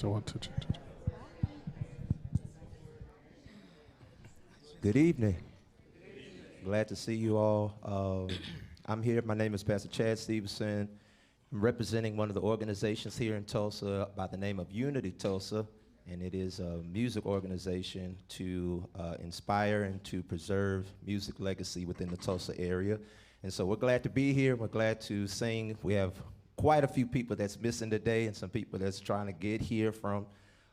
Still want to change it. Good evening. Glad to see you all. I'm here. My name is Pastor Chad Stevenson. I'm representing one of the organizations here in Tulsa by the name of Unity Tulsa, and it is a music organization to inspire and to preserve music legacy within the Tulsa area. And so we're glad to be here. We're glad to sing. We have quite a few people that's missing today and some people that's trying to get here from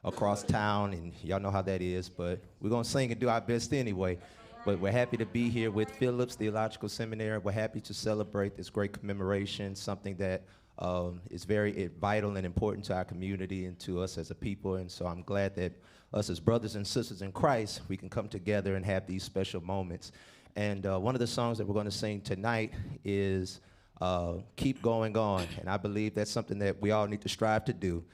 across town, and y'all know how that is, but we're going to sing and do our best anyway. But we're happy to be here with Phillips Theological Seminary. We're happy to celebrate this great commemoration, something that is very vital and important to our community and to us as a people. And so I'm glad that us as brothers and sisters in Christ, we can come together and have these special moments. And one of the songs that we're going to sing tonight is Keep Going On. And I believe that's something that we all need to strive to do.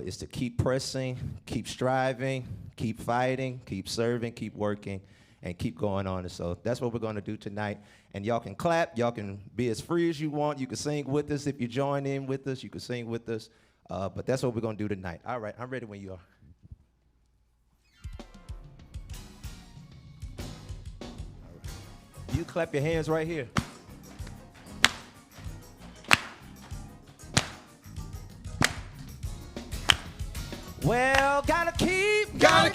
Is to keep pressing, keep striving, keep fighting, keep serving, keep working, and keep going on. And so that's what we're going to do tonight. And y'all can clap. Y'all can be as free as you want. You can sing with us. If you join in with us, you can sing with us. But that's what we're going to do tonight. All right, I'm ready when you are. All right. You clap your hands right here. Well, gotta keep going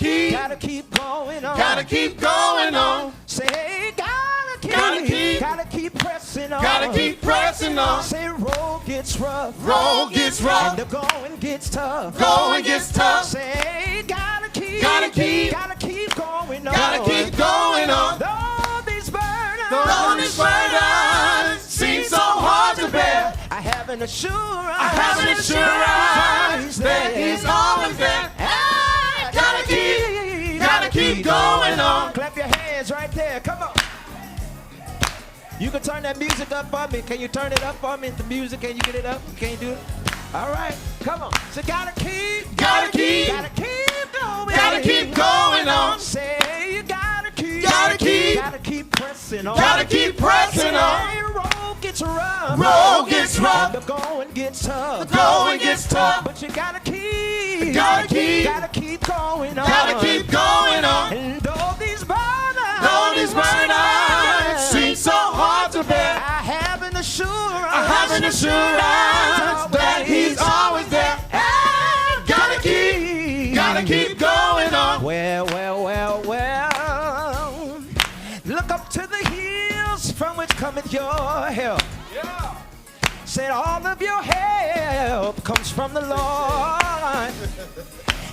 on. Gotta keep going on. Say, gotta keep pressing on. Gotta keep pressing on. Say, road gets rough. Road gets rough. And the going gets tough. Going gets tough. Say, gotta keep going on. Gotta keep going on. Though these burdens seem so hard to bear, I have an assurance. That He's always there. Gotta keep going on. Clap your hands right there. Come on. You can turn that music up for me. Can you turn it up for me? The music, can you get it up? Can you do it? All right. Come on. So gotta keep going. Gotta keep going on. Say you gotta keep pressing on. Gotta keep pressing on. Say road gets rough. Road gets rough. The going gets tough. Going gets tough. But you gotta keep going on. Gotta keep going on. And all these burdens seem so hard to bear, I have an assurance that He's always there. Gotta keep going on. Well. Look up to the hills from which cometh your help. Yeah. Said all of your help comes from the Lord.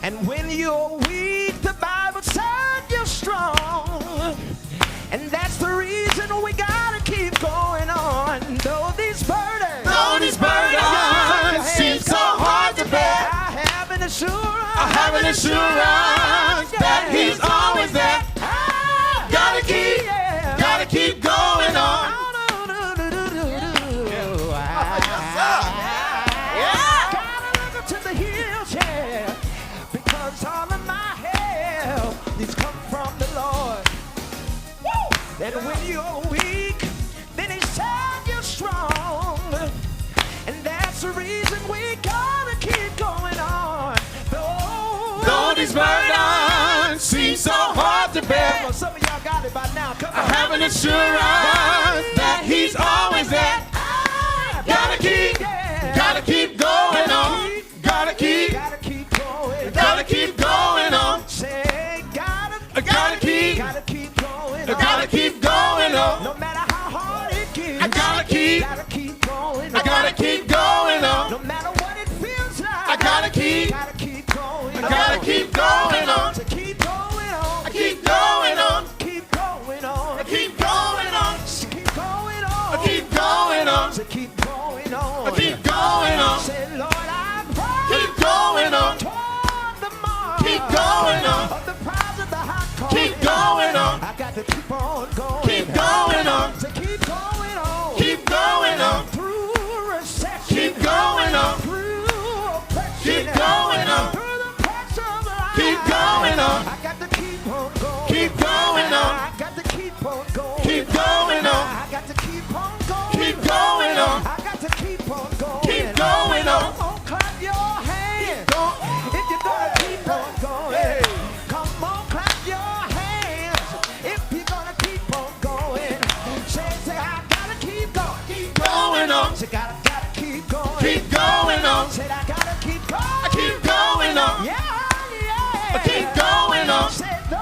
And when you're weak, the Bible said you're strong. And that's the reason we gotta keep going on. Though these burdens seem so hard to bear, I have an assurance that He's always there. Gotta keep going on. Gotta look up to the hills, yeah, because all of my help needs come from the Lord. And when you're weak, then He said you're strong. And that's the reason we gotta keep going on. Though these burdens seem so hard to bear, Come on, some of y'all got it by now. Come on. I have an assurance that He's always there. Gotta keep going on. Gotta keep going on. Say, gotta keep going on. Gotta keep going on. No matter how hard it gets, I gotta keep going on. I gotta keep going on. No matter what it feels like, I gotta keep going on. I gotta keep going on. To keep going on. I keep going on. Keep going on. I keep going on. To keep going on. I keep going on. To keep going on. I keep going on. Say, Lord, I pray. Keep going on. Toward the mark. Keep going on. Of the prize of the high calling. Keep going on. I got to keep on going. Keep going on. To keep going on. Keep going on. Through recession. Keep going on. Through oppression. Keep going on. Through the pressure of life. Keep going on. I got to keep on going. Keep going on. I got to keep on going. Keep going on. I got to keep on going. Keep going on. I got to keep on going. Keep going on. Clap your hands. If you on. Said gotta keep going. Keep going on. Said I gotta keep going. I keep going on. Yeah. I keep going on. Said though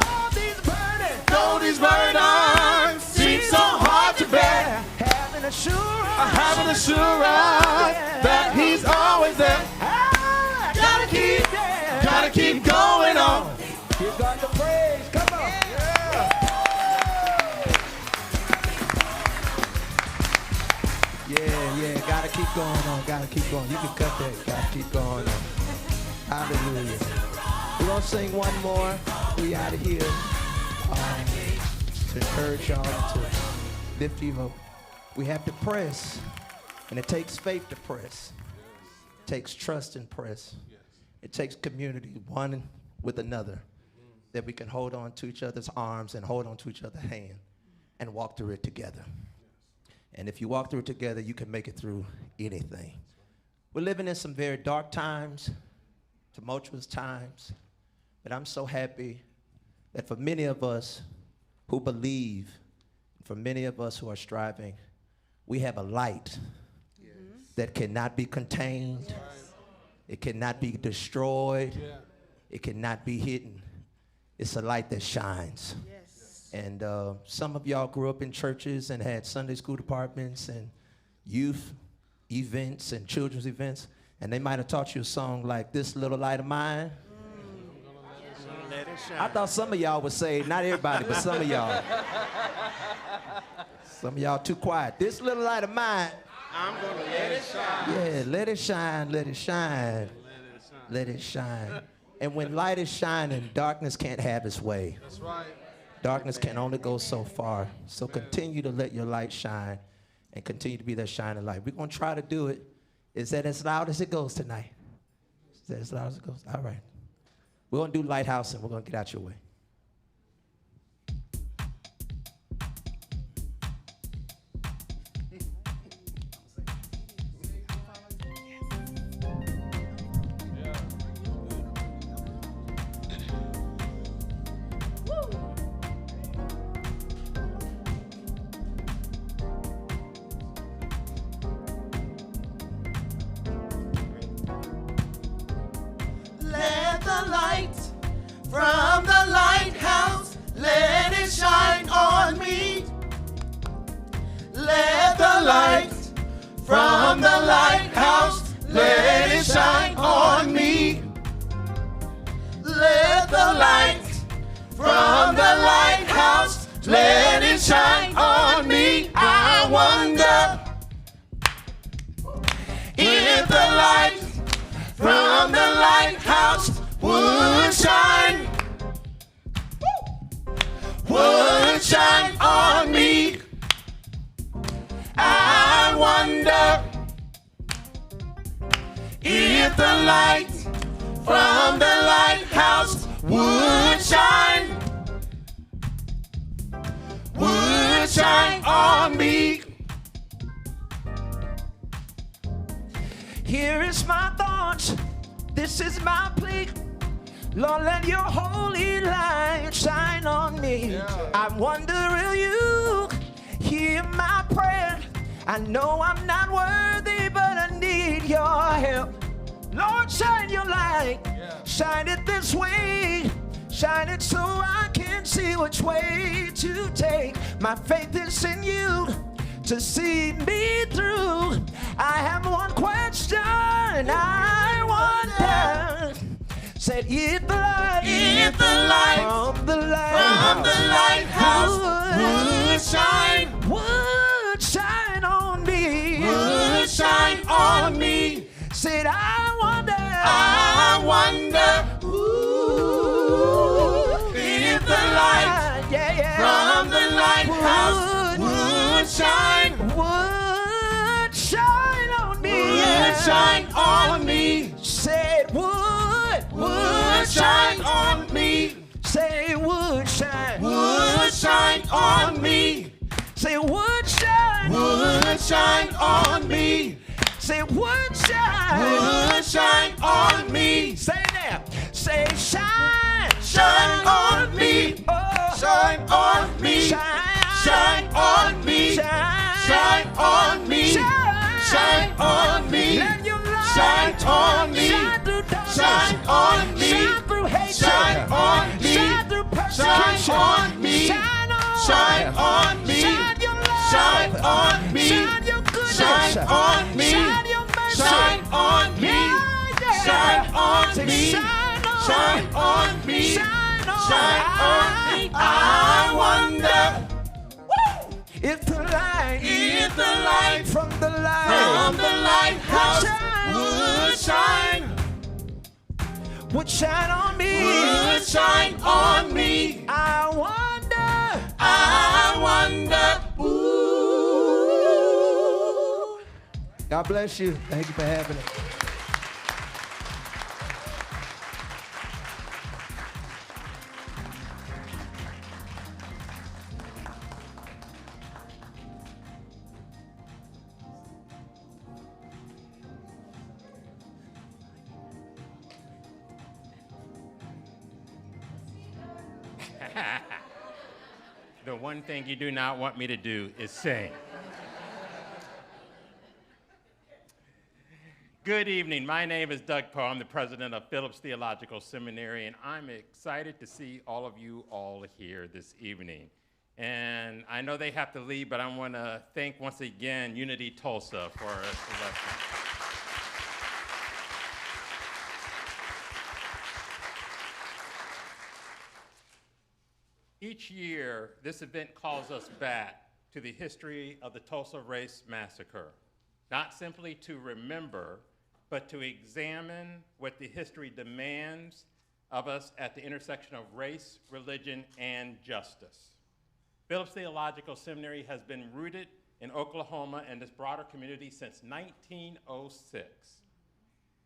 these burdens seem so hard to bear, having assurance. I have an assurance that he's always there. I Gotta keep going on. You got the praise. Come on. Yeah. Gotta keep going on. Gotta keep going. You can cut that. Gotta keep going on. Hallelujah. We're gonna sing one more. We out of here. To encourage y'all to lift you up. We have to press, and it takes faith to press. It takes trust and press. It takes community, one with another, that we can hold on to each other's arms and hold on to each other's hand and walk through it together. And if you walk through it together, you can make it through anything. We're living in some very dark times, tumultuous times, but I'm so happy that for many of us who believe, for many of us who are striving, we have a light that cannot be contained. Yes. It cannot be destroyed. Yeah. It cannot be hidden. It's a light that shines. Yes. And some of y'all grew up in churches and had Sunday school departments and youth events and children's events, and they might have taught you a song like "This Little Light of Mine." I thought some of y'all would say, not everybody, but some of y'all. Some of y'all too quiet. This little light of mine, I'm gonna let it shine. Yeah, let it shine, let it shine. Let it shine. And when light is shining, darkness can't have its way. That's right. Darkness can only go so far. So continue to let your light shine and continue to be that shining light. We're gonna try to do it. Is that as loud as it goes tonight? Is that as loud as it goes? All right. We're going to do Lighthouse, and we're going to get out your way. Let the light from the lighthouse, let it shine on me. Let the light from the lighthouse, let it shine on me. Let the light from the lighthouse, let it shine on me. I wonder if the light from the lighthouse would shine on me. I wonder if the light from the lighthouse would shine on me. Here is my thoughts, this is my plea. Lord, let your holy light shine on me. Yeah. I wonder will you hear my prayer? I know I'm not worthy, but I need your help. Lord, shine your light. Yeah. Shine it this way. Shine it so I can see which way to take. My faith is in you to see me through. I have one question I wonder. Said if the light from the lighthouse would shine on me, Said I wonder, ooh, if the light from the lighthouse would shine on me. Said would shine on me. Say would shine on me. Say would shine on me. Say would shine on me. Say now. Say shine on me. Oh. Shine on me. Shine on me. Shine on me. Shine Shine on me. Shine on me. Shine on me. Shine on me. Shine on me. Shine on me. Shine on me. Shine on me. I wonder if the light from the lighthouse would shine on me. Would shine on me. I wonder. Ooh. God bless you. Thank you for having it. The one thing you do not want me to do is sing. Good evening. My name is Doug Poe. I'm the president of Phillips Theological Seminary, and I'm excited to see all of you all here this evening. And I know they have to leave, but I want to thank once again Unity Tulsa for selection. Each year, this event calls us back to the history of the Tulsa Race Massacre, not simply to remember, but to examine what the history demands of us at the intersection of race, religion, and justice. Phillips Theological Seminary has been rooted in Oklahoma and this broader community since 1906,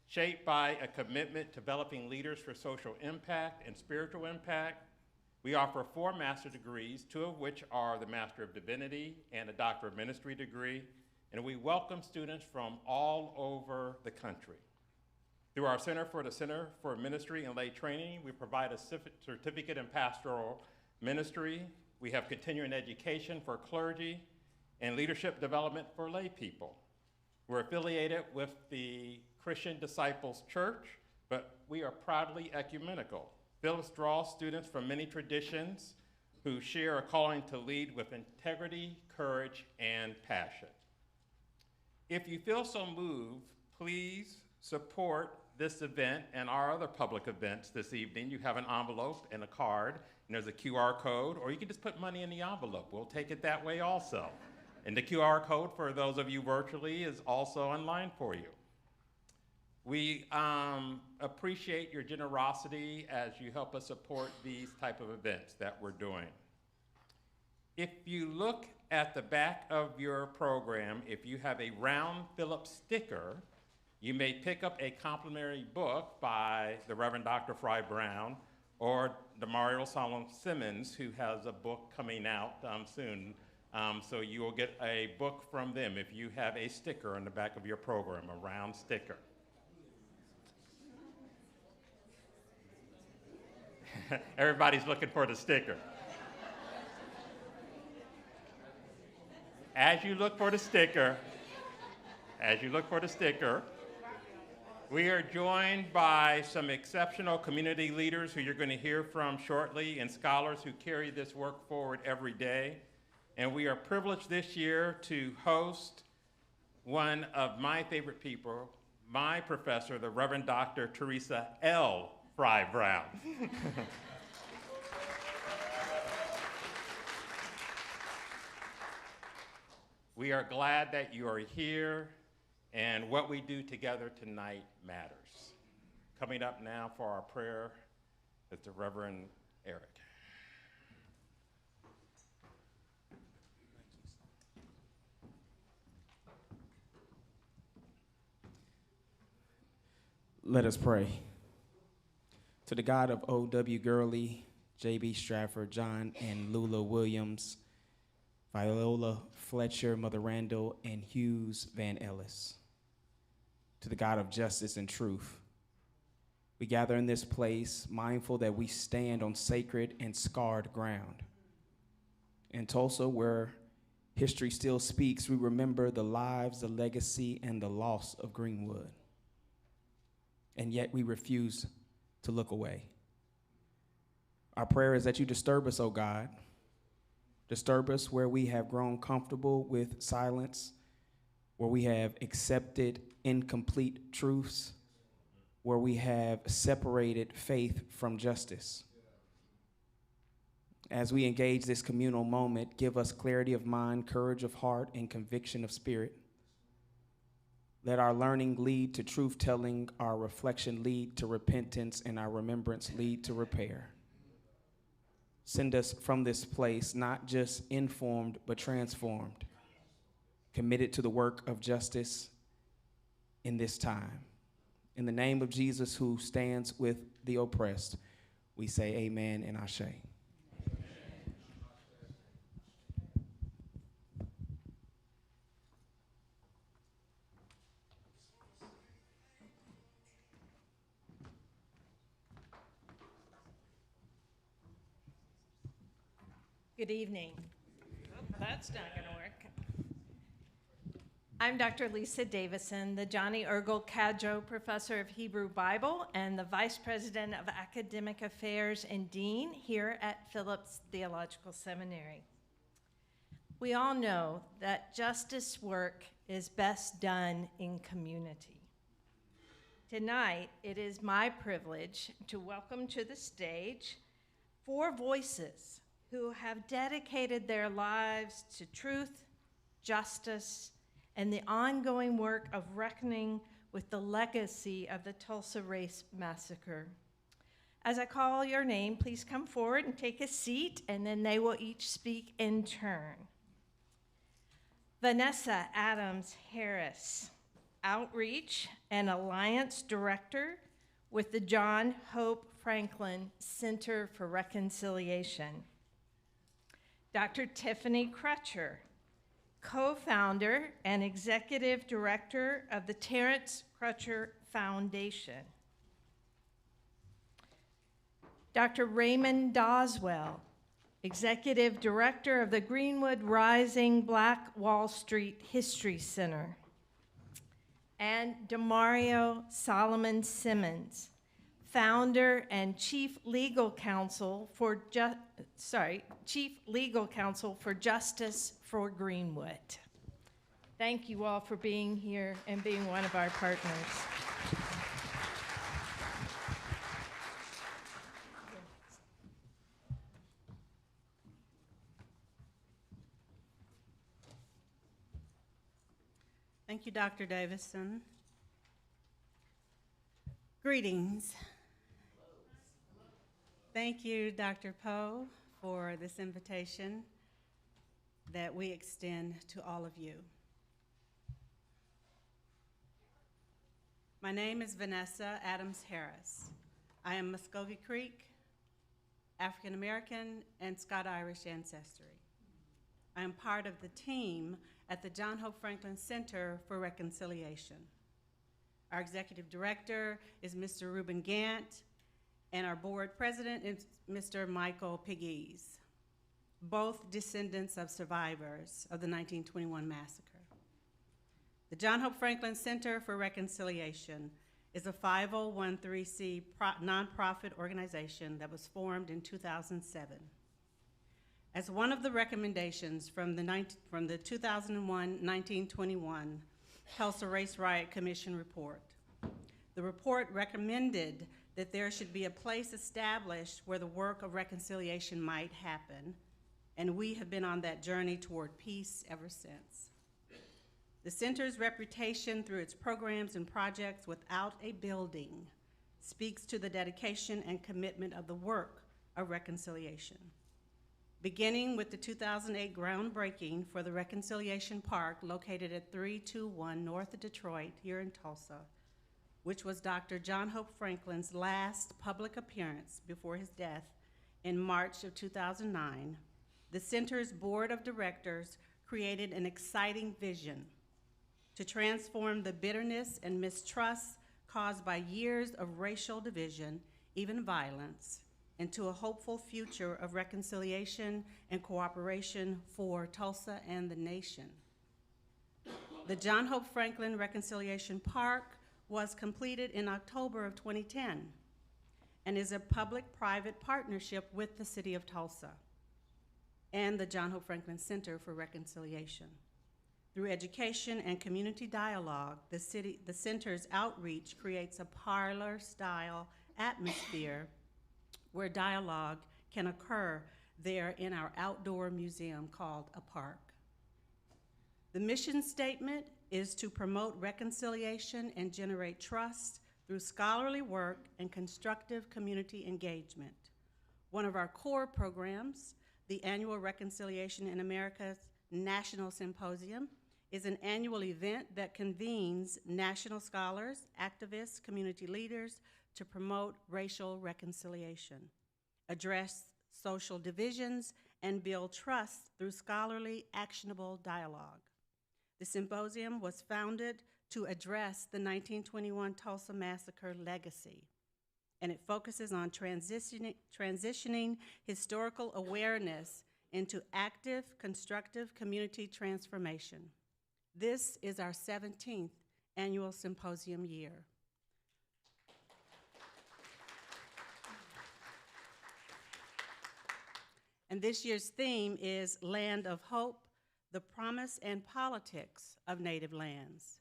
shaped by a commitment to developing leaders for social impact and spiritual impact. We offer 4 master's degrees, 2 of which are the Master of Divinity and a Doctor of Ministry degree, and we welcome students from all over the country. Through our Center for Ministry and Lay Training, we provide a certificate in pastoral ministry. We have continuing education for clergy and leadership development for lay people. We're affiliated with the Christian Disciples Church, but we are proudly ecumenical. Phillips draws students from many traditions who share a calling to lead with integrity, courage, and passion. If you feel so moved, please support this event and our other public events this evening. You have an envelope and a card, and there's a QR code, or you can just put money in the envelope. We'll take it that way also. And the QR code for those of you virtually is also online for you. We appreciate your generosity as you help us support these type of events that we're doing. If you look at the back of your program, if you have a round Phillips sticker, you may pick up a complimentary book by the Reverend Dr. Fry Brown or Demario Solomon Simmons, who has a book coming out soon. So you will get a book from them if you have a sticker on the back of your program, a round sticker. Everybody's looking for the sticker. As you look for the sticker, we are joined by some exceptional community leaders who you're going to hear from shortly and scholars who carry this work forward every day. And we are privileged this year to host one of my favorite people, my professor, the Reverend Dr. Teresa L. Fry Brown. We are glad that you are here, and what we do together tonight matters. Coming up now for our prayer is the Reverend Eric. Let us pray. To the God of O.W. Gurley, J.B. Stratford, John and Lula Williams, Viola Fletcher, Mother Randall, and Hughes Van Ellis. To the God of justice and truth, we gather in this place mindful that we stand on sacred and scarred ground. In Tulsa, where history still speaks, we remember the lives, the legacy, and the loss of Greenwood. And yet we refuse to look away. Our prayer is that you disturb us, O God. Disturb us where we have grown comfortable with silence, where we have accepted incomplete truths, where we have separated faith from justice. As we engage this communal moment, give us clarity of mind, courage of heart, and conviction of spirit. Let our learning lead to truth-telling, our reflection lead to repentance, and our remembrance lead to repair. Send us from this place not just informed, but transformed, committed to the work of justice in this time. In the name of Jesus, who stands with the oppressed, we say amen and ashe. Good evening. Oh, that's not going to work. I'm Dr. Lisa Davison, the Johnny Ergel Cadjo Professor of Hebrew Bible and the Vice President of Academic Affairs and Dean here at Phillips Theological Seminary. We all know that justice work is best done in community. Tonight, it is my privilege to welcome to the stage 4 voices who have dedicated their lives to truth, justice, and the ongoing work of reckoning with the legacy of the Tulsa Race Massacre. As I call your name, please come forward and take a seat, and then they will each speak in turn. Vanessa Adams Harris, Outreach and Alliance Director with the John Hope Franklin Center for Reconciliation. Dr. Tiffany Crutcher, co-founder and executive director of the Terrence Crutcher Foundation. Dr. Raymond Doswell, executive director of the Greenwood Rising Black Wall Street History Center. And Demario Solomon Simmons, founder and Chief Legal Counsel for Justice for Greenwood. Thank you all for being here and being one of our partners. Thank you, Dr. Davison. Greetings. Thank you, Dr. Poe, for this invitation that we extend to all of you. My name is Vanessa Adams Harris. I am Muskogee Creek, African American, and Scott-Irish ancestry. I am part of the team at the John Hope Franklin Center for Reconciliation. Our executive director is Mr. Reuben Gant, and our board president is Mr. Michael Piggies, both descendants of survivors of the 1921 massacre. The John Hope Franklin Center for Reconciliation is a 501(c)(3) nonprofit organization that was formed in 2007. As one of the recommendations from the 2001-1921 Tulsa Race Riot Commission report, the report recommended that there should be a place established where the work of reconciliation might happen, and we have been on that journey toward peace ever since. The center's reputation through its programs and projects without a building speaks to the dedication and commitment of the work of reconciliation. Beginning with the 2008 groundbreaking for the Reconciliation Park located at 321 North of Detroit here in Tulsa, which was Dr. John Hope Franklin's last public appearance before his death in March of 2009, the center's board of directors created an exciting vision to transform the bitterness and mistrust caused by years of racial division, even violence, into a hopeful future of reconciliation and cooperation for Tulsa and the nation. The John Hope Franklin Reconciliation Park was completed in October of 2010, and is a public-private partnership with the City of Tulsa and the John Hope Franklin Center for Reconciliation. Through education and community dialogue, the center's outreach creates a parlor-style atmosphere where dialogue can occur there in our outdoor museum called a park. The mission statement is to promote reconciliation and generate trust through scholarly work and constructive community engagement. One of our core programs, the annual Reconciliation in America's National Symposium, is an annual event that convenes national scholars, activists, community leaders to promote racial reconciliation, address social divisions, and build trust through scholarly, actionable dialogue. The symposium was founded to address the 1921 Tulsa Massacre legacy, and it focuses on transitioning historical awareness into active, constructive community transformation. This is our 17th annual symposium year. And this year's theme is Land of Hope, the Promise and Politics of Native Lands.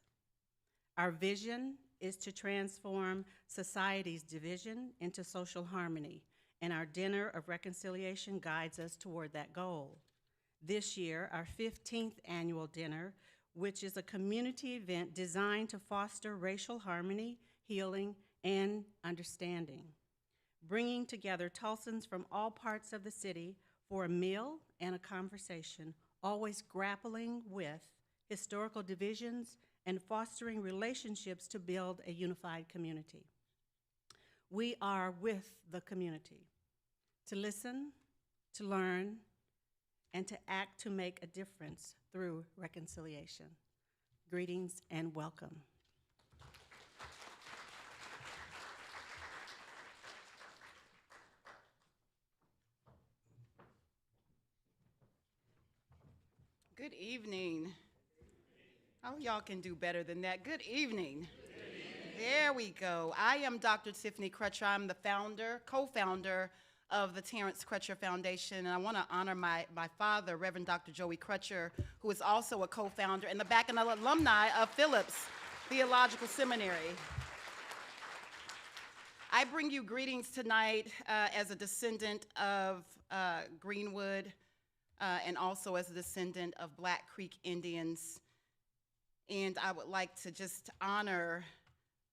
Our vision is to transform society's division into social harmony, and our Dinner of Reconciliation guides us toward that goal. This year, our 15th annual dinner, which is a community event designed to foster racial harmony, healing, and understanding, bringing together Tulsans from all parts of the city for a meal and a conversation, always grappling with historical divisions and fostering relationships to build a unified community. We are with the community to listen, to learn, and to act to make a difference through reconciliation. Greetings and welcome. Good evening. Oh, y'all can do better than that. Good evening. There we go. I am Dr. Tiffany Crutcher. I'm the founder, co-founder of the Terrence Crutcher Foundation, and I want to honor my father, Reverend Dr. Joey Crutcher, who is also a co-founder and the back and alumni of Phillips Theological Seminary. I bring you greetings tonight as a descendant of Greenwood and also as a descendant of Black Creek Indians. And I would like to just honor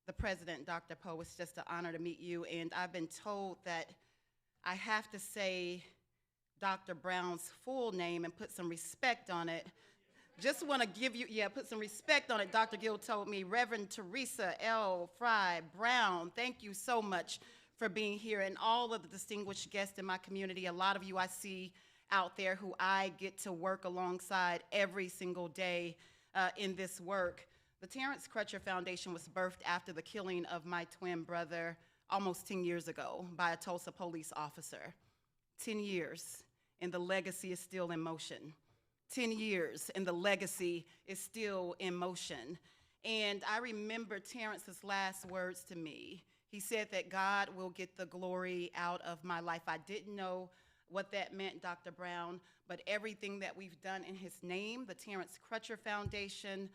the president, Dr. Poe. It's just an honor to meet you. And I've been told that I have to say Dr. Brown's full name and put some respect on it. Just want to give you, put some respect on it. Dr. Gill told me, Reverend Teresa L. Fry Brown, thank you so much for being here, and all of the distinguished guests in my community. A lot of you I see out there who I get to work alongside every single day in this work. The Terrence Crutcher Foundation was birthed after the killing of my twin brother almost 10 years ago by a Tulsa police officer. 10 years, and the legacy is still in motion. 10 years, and the legacy is still in motion. And I remember Terrence's last words to me. He said that God will get the glory out of my life. I didn't know what that meant, Dr. Brown, but everything that we've done in his name, the Terrence Crutcher Foundation,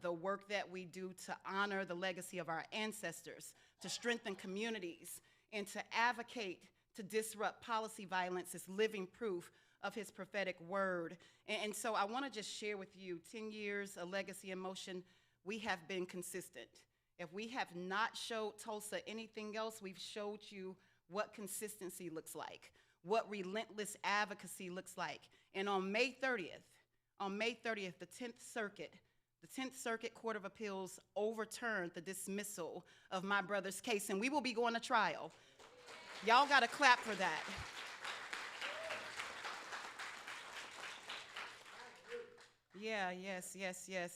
the work that we do to honor the legacy of our ancestors, to strengthen communities, and to advocate to disrupt policy violence is living proof of his prophetic word. And so I want to just share with you, 10 years, a legacy in motion, we have been consistent. If we have not showed Tulsa anything else, we've showed you what consistency looks like, what relentless advocacy looks like. And on May 30th, the 10th Circuit Court of Appeals overturned the dismissal of my brother's case, and we will be going to trial. Y'all got to clap for that. Yeah, yes.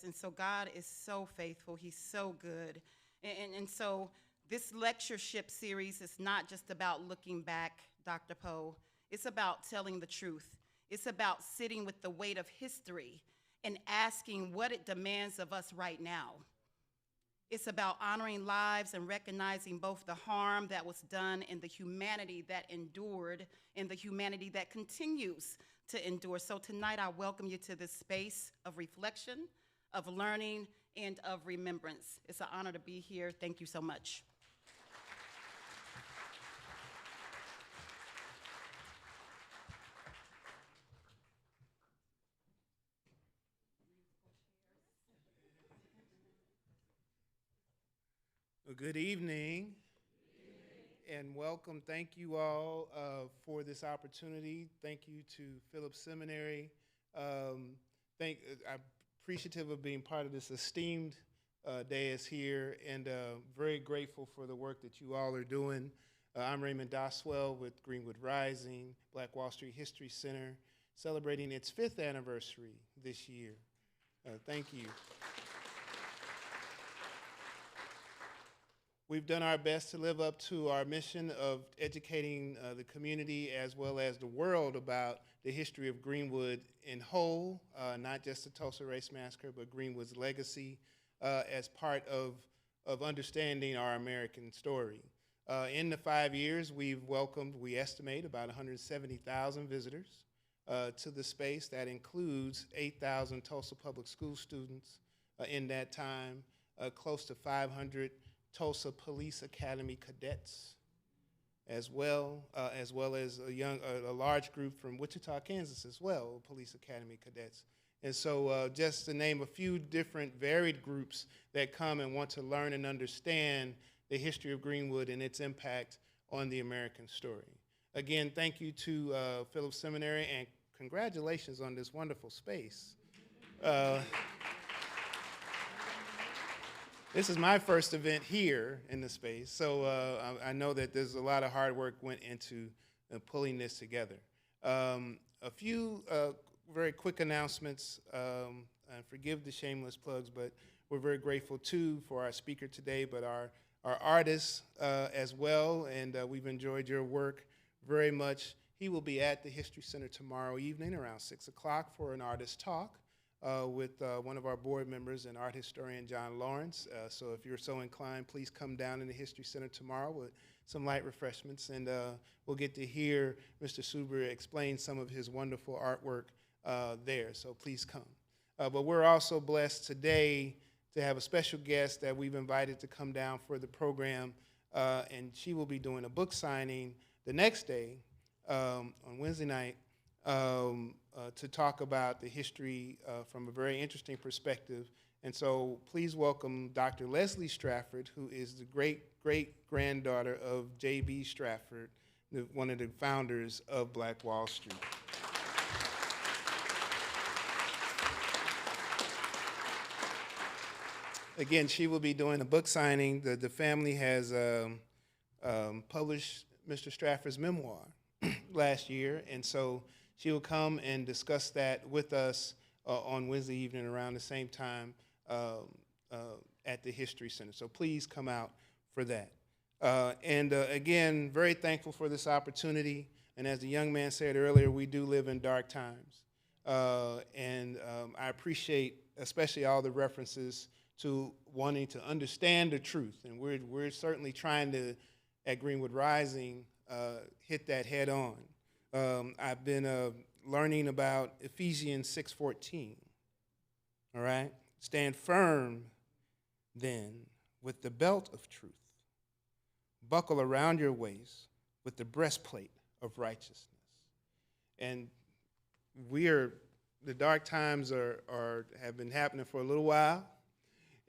And so God is so faithful. He's so good. And so this lectureship series is not just about looking back, Dr. Poe. It's about telling the truth. It's about sitting with the weight of history and asking what it demands of us right now. It's about honoring lives and recognizing both the harm that was done and the humanity that endured and the humanity that continues to endure. So tonight I welcome you to this space of reflection, of learning, and of remembrance. It's an honor to be here. Thank you so much. Well, good evening, and welcome. Thank you all for this opportunity. Thank you to Phillips Seminary. I'm appreciative of being part of this esteemed dais here, and very grateful for the work that you all are doing. I'm Raymond Doswell with Greenwood Rising, Black Wall Street History Center, celebrating its 5th anniversary this year. Thank you. We've done our best to live up to our mission of educating the community as well as the world about the history of Greenwood in whole, not just the Tulsa Race Massacre, but Greenwood's legacy as part of understanding our American story. In the 5 years, we've welcomed, we estimate, about 170,000 visitors to the space. That includes 8,000 Tulsa Public School students in that time, close to 500 Tulsa Police Academy cadets, as well as a large group from Wichita, Kansas, as well, Police Academy cadets. And so, just to name a few different varied groups that come and want to learn and understand the history of Greenwood and its impact on the American story. Again, thank you to Phillips Seminary, and congratulations on this wonderful space. This is my first event here in the space, so I know that there's a lot of hard work went into pulling this together. A few very quick announcements, and forgive the shameless plugs, but we're very grateful too for our speaker today, but our artists as well, and we've enjoyed your work very much. He will be at the History Center tomorrow evening around 6 o'clock for an artist talk. With one of our board members and art historian, John Lawrence. So if you're so inclined, please come down in the History Center tomorrow with some light refreshments, and we'll get to hear Mr. Suber explain some of his wonderful artwork there, so please come. But we're also blessed today to have a special guest that we've invited to come down for the program, and she will be doing a book signing the next day on Wednesday night, to talk about the history from a very interesting perspective. And so please welcome Dr. Leslie Stratford, who is the great-great-granddaughter of J.B. Stratford, one of the founders of Black Wall Street. Again, she will be doing a book signing. The family has published Mr. Stratford's memoir last year, and so she will come and discuss that with us on Wednesday evening around the same time at the History Center. So please come out for that. Again, very thankful for this opportunity. And as the young man said earlier, we do live in dark times. I appreciate especially all the references to wanting to understand the truth. And we're certainly trying to, at Greenwood Rising, hit that head on. I've been learning about Ephesians 6:14, all right? Stand firm, then, with the belt of truth. Buckle around your waist with the breastplate of righteousness. And the dark times have been happening for a little while,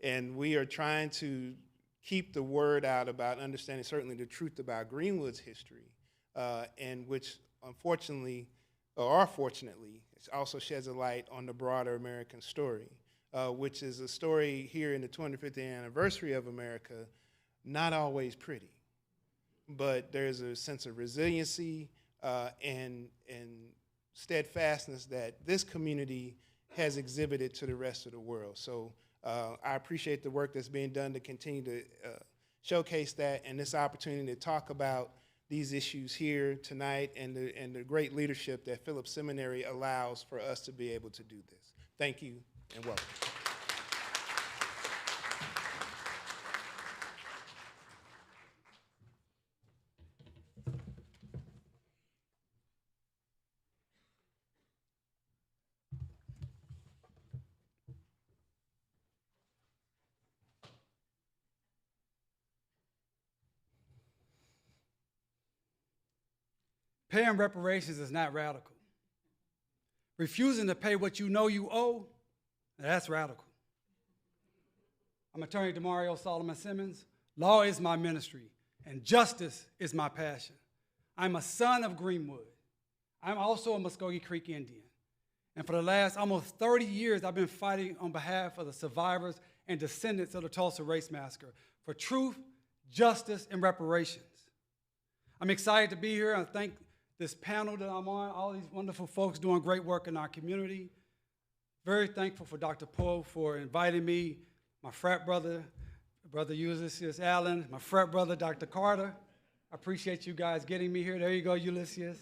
and we are trying to keep the word out about understanding certainly the truth about Greenwood's history, and which unfortunately, or fortunately, it also sheds a light on the broader American story, which is a story here in the 250th anniversary of America, not always pretty, but there's a sense of resiliency and steadfastness that this community has exhibited to the rest of the world. So I appreciate the work that's being done to continue to showcase that, and this opportunity to talk about these issues here tonight, and the great leadership that Phillips Seminary allows for us to be able to do this. Thank you, and welcome. Paying reparations is not radical. Refusing to pay what you know you owe, that's radical. I'm attorney Demario Solomon Simmons. Law is my ministry, and justice is my passion. I'm a son of Greenwood. I'm also a Muskogee Creek Indian. And for the last almost 30 years, I've been fighting on behalf of the survivors and descendants of the Tulsa Race Massacre for truth, justice, and reparations. I'm excited to be here. I thank this panel that I'm on, all these wonderful folks doing great work in our community. Very thankful for Dr. Poe for inviting me, my frat brother, Brother Ulysses Allen, my frat brother, Dr. Carter. I appreciate you guys getting me here. There you go, Ulysses.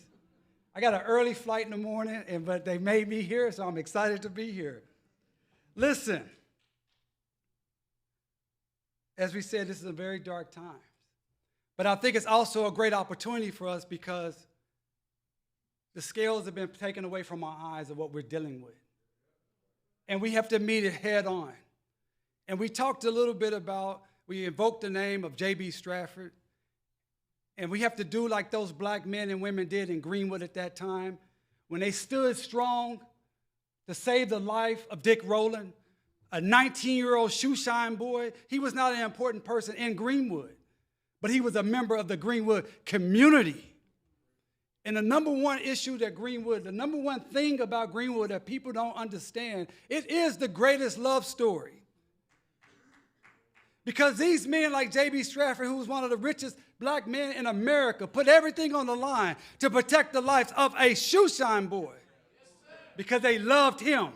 I got an early flight in the morning, but they made me here, so I'm excited to be here. Listen, as we said, this is a very dark time. But I think it's also a great opportunity for us because the scales have been taken away from our eyes of what we're dealing with. And we have to meet it head on. And we talked a little bit about, we invoked the name of J.B. Stratford, and we have to do like those black men and women did in Greenwood at that time, when they stood strong to save the life of Dick Rowland, a 19-year-old shoeshine boy. He was not an important person in Greenwood, but he was a member of the Greenwood community. And the number one issue that Greenwood, the number one thing about Greenwood that people don't understand, it is the greatest love story. Because these men like J.B. Stratford, who was one of the richest black men in America, put everything on the line to protect the life of a shoeshine boy because they loved him,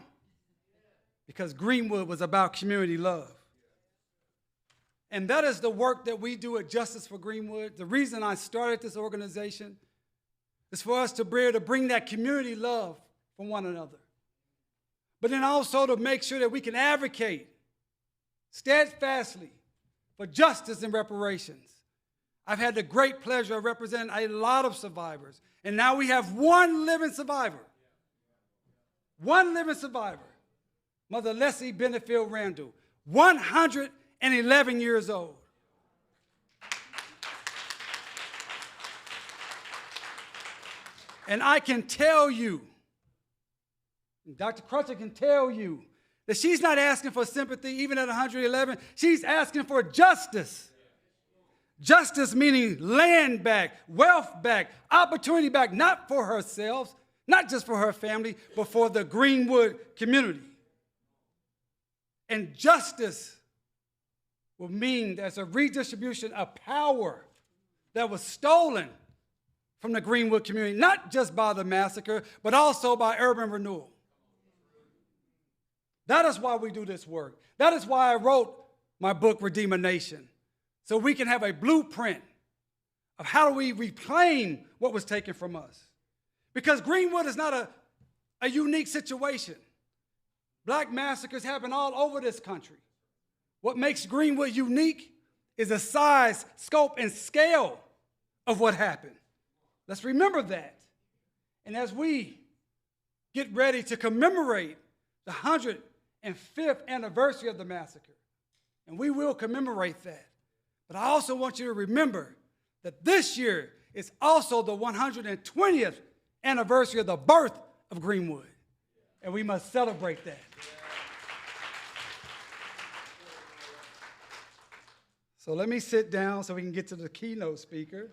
because Greenwood was about community love. And that is the work that we do at Justice for Greenwood. The reason I started this organization is for us to be able to bring that community love from one another, but then also to make sure that we can advocate steadfastly for justice and reparations. I've had the great pleasure of representing a lot of survivors, and now we have one living survivor. One living survivor, Mother Leslie Benefield Randall, 111 years old. And I can tell you, Dr. Crutcher can tell you, that she's not asking for sympathy even at 111. She's asking for justice. Justice meaning land back, wealth back, opportunity back, not for herself, not just for her family, but for the Greenwood community. And justice will mean there's a redistribution of power that was stolen from the Greenwood community, not just by the massacre, but also by urban renewal. That is why we do this work. That is why I wrote my book, Redeem a Nation, so we can have a blueprint of how do we reclaim what was taken from us. Because Greenwood is not a unique situation. Black massacres happen all over this country. What makes Greenwood unique is the size, scope, and scale of what happened. Let's remember that. And as we get ready to commemorate the 105th anniversary of the massacre, and we will commemorate that, but I also want you to remember that this year is also the 120th anniversary of the birth of Greenwood, and we must celebrate that. So let me sit down so we can get to the keynote speaker.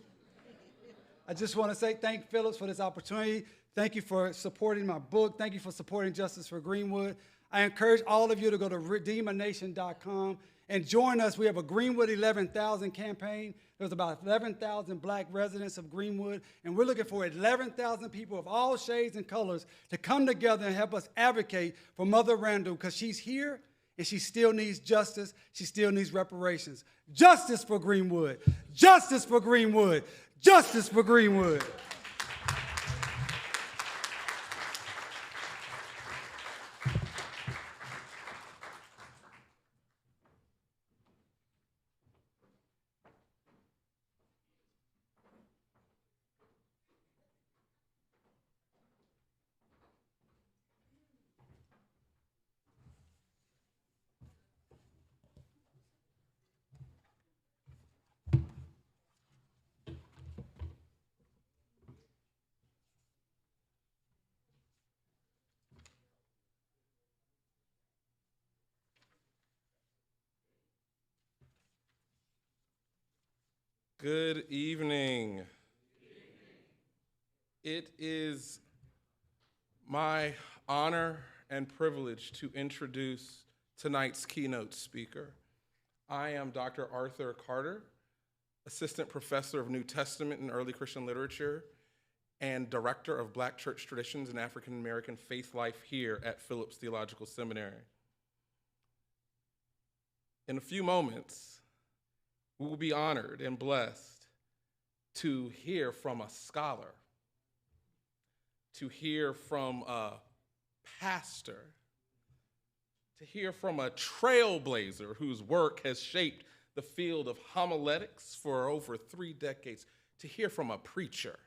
I just want to say thank Phillips for this opportunity. Thank you for supporting my book. Thank you for supporting Justice for Greenwood. I encourage all of you to go to redeemanation.com and join us. We have a Greenwood 11,000 campaign. There's about 11,000 black residents of Greenwood, and we're looking for 11,000 people of all shades and colors to come together and help us advocate for Mother Randall, because she's here and she still needs justice. She still needs reparations. Justice for Greenwood. Justice for Greenwood. Justice for Greenwood. Good evening. It is my honor and privilege to introduce tonight's keynote speaker. I am Dr. Arthur Carter, Assistant Professor of New Testament and Early Christian Literature and Director of Black Church Traditions and African American Faith Life here at Phillips Theological Seminary. In a few moments, we will be honored and blessed to hear from a scholar, to hear from a pastor, to hear from a trailblazer whose work has shaped the field of homiletics for over 3 decades, to hear from a preacher,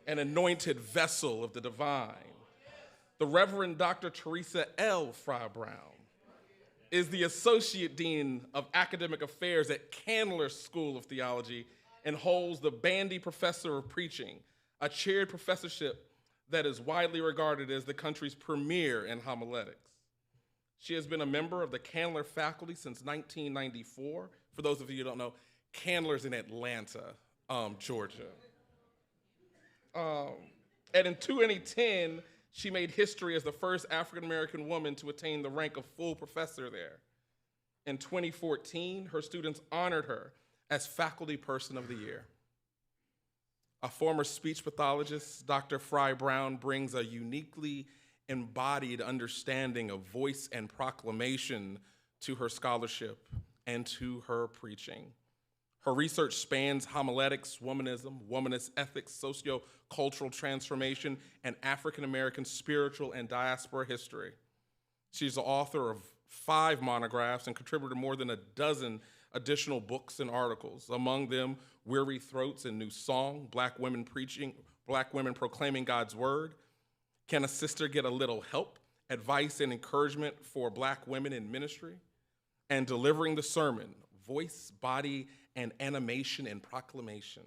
an anointed vessel of the divine. The Reverend Dr. Teresa L. Fry Brown is the Associate Dean of Academic Affairs at Candler School of Theology and holds the Bandy Professor of Preaching, a chaired professorship that is widely regarded as the country's premier in homiletics. She has been a member of the Candler faculty since 1994. For those of you who don't know, Candler's in Atlanta, Georgia. And in 2010, she made history as the first African-American woman to attain the rank of full professor there. In 2014, her students honored her as Faculty Person of the Year. A former speech pathologist, Dr. Fry Brown brings a uniquely embodied understanding of voice and proclamation to her scholarship and to her preaching. Her research spans homiletics, womanism, womanist ethics, socio-cultural transformation, and African-American spiritual and diaspora history. She's the author of 5 monographs and contributed to more than a dozen additional books and articles, among them Weary Throats and New Song, Black Women Proclaiming God's Word, Can a Sister Get a Little Help? Advice and Encouragement for Black Women in Ministry, and Delivering the Sermon, Voice, Body, and Animation and Proclamation.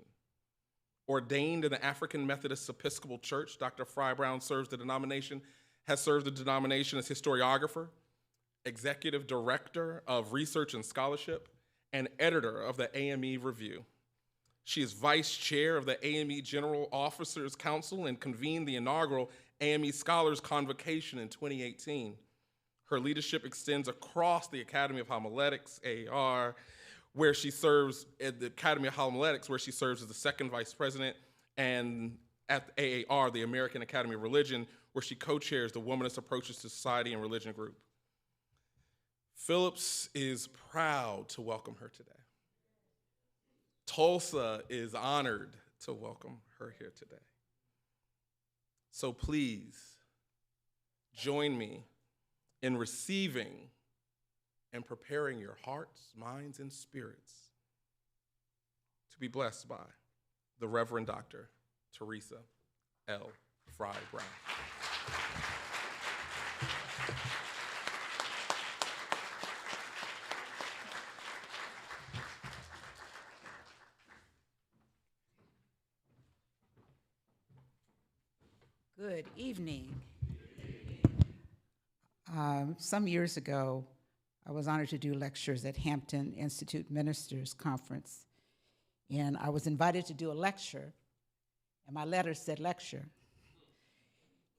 Ordained in the African Methodist Episcopal Church, Dr. Fry Brown has served the denomination as historiographer, executive director of research and scholarship, and editor of the AME Review. She is vice chair of the AME General Officers Council and convened the inaugural AME Scholars Convocation in 2018. Her leadership extends across the Academy of Homiletics, AAR, where she serves at the Academy of Homiletics, where she serves as the second vice president, and at the AAR, the American Academy of Religion, where she co-chairs the Womanist Approaches to Society and Religion group. Phillips is proud to welcome her today. Tulsa is honored to welcome her here today. So please join me in receiving and preparing your hearts, minds, and spirits to be blessed by the Reverend Dr. Teresa L. Fry Brown. Good evening. Some years ago, I was honored to do lectures at Hampton Institute Ministers Conference, and I was invited to do a lecture, and my letter said lecture.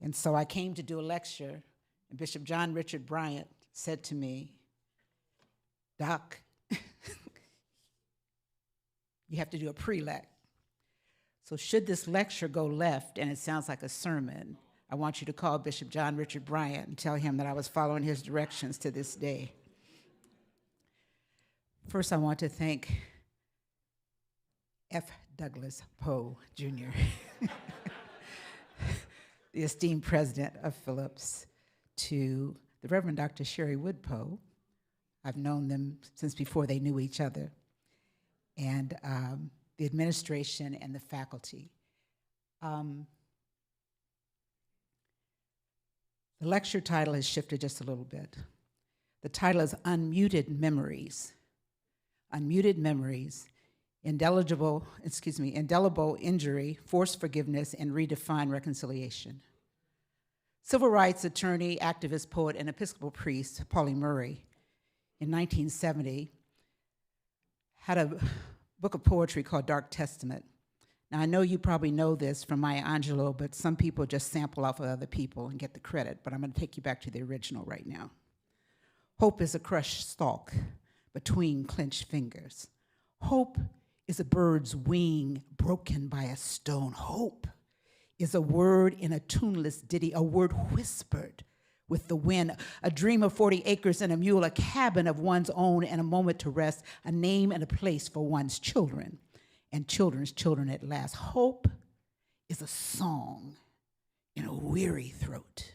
And so I came to do a lecture, and Bishop John Richard Bryant said to me, "Doc, you have to do a pre-lec. So should this lecture go left and it sounds like a sermon, I want you to call Bishop John Richard Bryant and tell him that I was following his directions to this day." First, I want to thank F. Douglas Poe, Jr., the esteemed president of Phillips, to the Reverend Dr. Sherry Wood Poe. I've known them since before they knew each other, and the administration and the faculty. The lecture title has shifted just a little bit. The title is Unmuted Memories. Unmuted Memories, Indelible Injury, Forced Forgiveness, and Redefined Reconciliation. Civil rights attorney, activist, poet, and Episcopal priest Pauli Murray in 1970 had a book of poetry called Dark Testament. Now, I know you probably know this from Maya Angelou, but some people just sample off of other people and get the credit, but I'm going to take you back to the original right now. Hope is a crushed stalk between clenched fingers. Hope is a bird's wing broken by a stone. Hope is a word in a tuneless ditty, a word whispered with the wind, a dream of 40 acres and a mule, a cabin of one's own and a moment to rest, a name and a place for one's children and children's children at last. Hope is a song in a weary throat.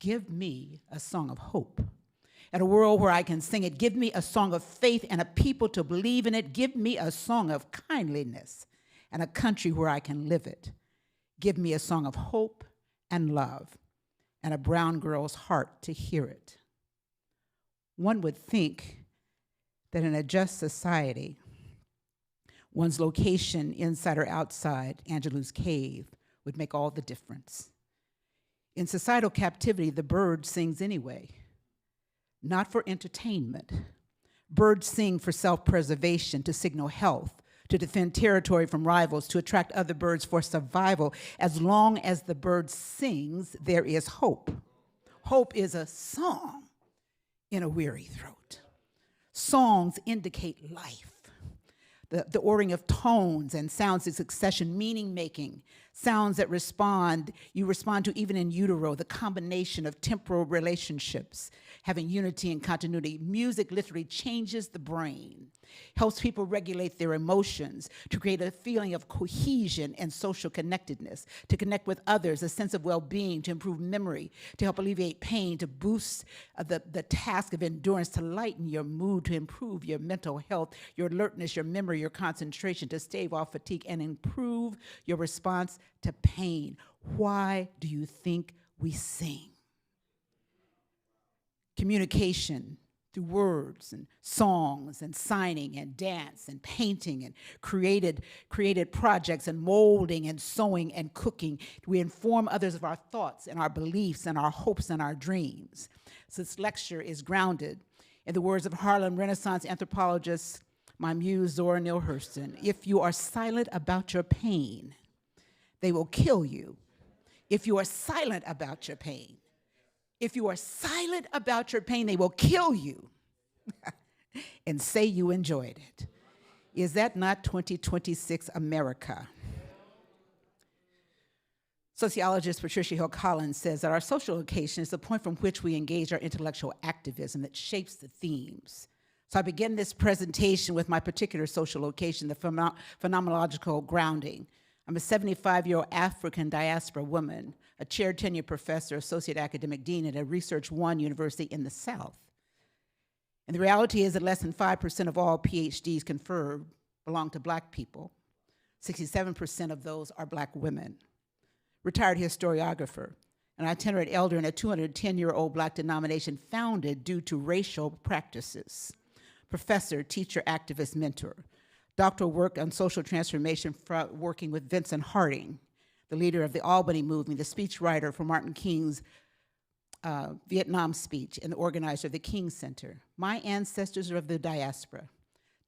Give me a song of hope and a world where I can sing it. Give me a song of faith and a people to believe in it. Give me a song of kindliness and a country where I can live it. Give me a song of hope and love and a brown girl's heart to hear it. One would think that in a just society, one's location, inside or outside Angelou's cave, would make all the difference. In societal captivity, the bird sings anyway, not for entertainment. Birds sing for self-preservation, to signal health, to defend territory from rivals, to attract other birds for survival. As long as the bird sings, there is hope. Hope is a song in a weary throat. Songs indicate life. The ordering of tones and sounds in succession, meaning-making, sounds that you respond to even in utero, the combination of temporal relationships, having unity and continuity. Music literally changes the brain, helps people regulate their emotions, to create a feeling of cohesion and social connectedness, to connect with others, a sense of well-being, to improve memory, to help alleviate pain, to boost the task of endurance, to lighten your mood, to improve your mental health, your alertness, your memory, your concentration, to stave off fatigue and improve your response to pain. Why do you think we sing? Communication through words and songs and signing and dance and painting and created projects and molding and sewing and cooking. We inform others of our thoughts and our beliefs and our hopes and our dreams. So this lecture is grounded in the words of Harlem Renaissance anthropologist, my muse Zora Neale Hurston. If you are silent about your pain, they will kill you. If you are silent about your pain, if you are silent about your pain, they will kill you and say you enjoyed it. Is that not 2026 America? Sociologist Patricia Hill Collins says that our social location is the point from which we engage our intellectual activism that shapes the themes. So I begin this presentation with my particular social location, the phenomenological grounding. I'm a 75-year-old African diaspora woman, a chair tenure professor, associate academic dean at a Research One university in the South. And the reality is that less than 5% of all PhDs conferred belong to Black people. 67% of those are Black women. Retired historiographer, an itinerant elder in a 210-year-old Black denomination founded due to racial practices. Professor, teacher, activist, mentor. Doctoral work on social transformation, working with Vincent Harding, the leader of the Albany movement, the speechwriter for Martin King's Vietnam speech, and the organizer of the King Center. My ancestors are of the diaspora,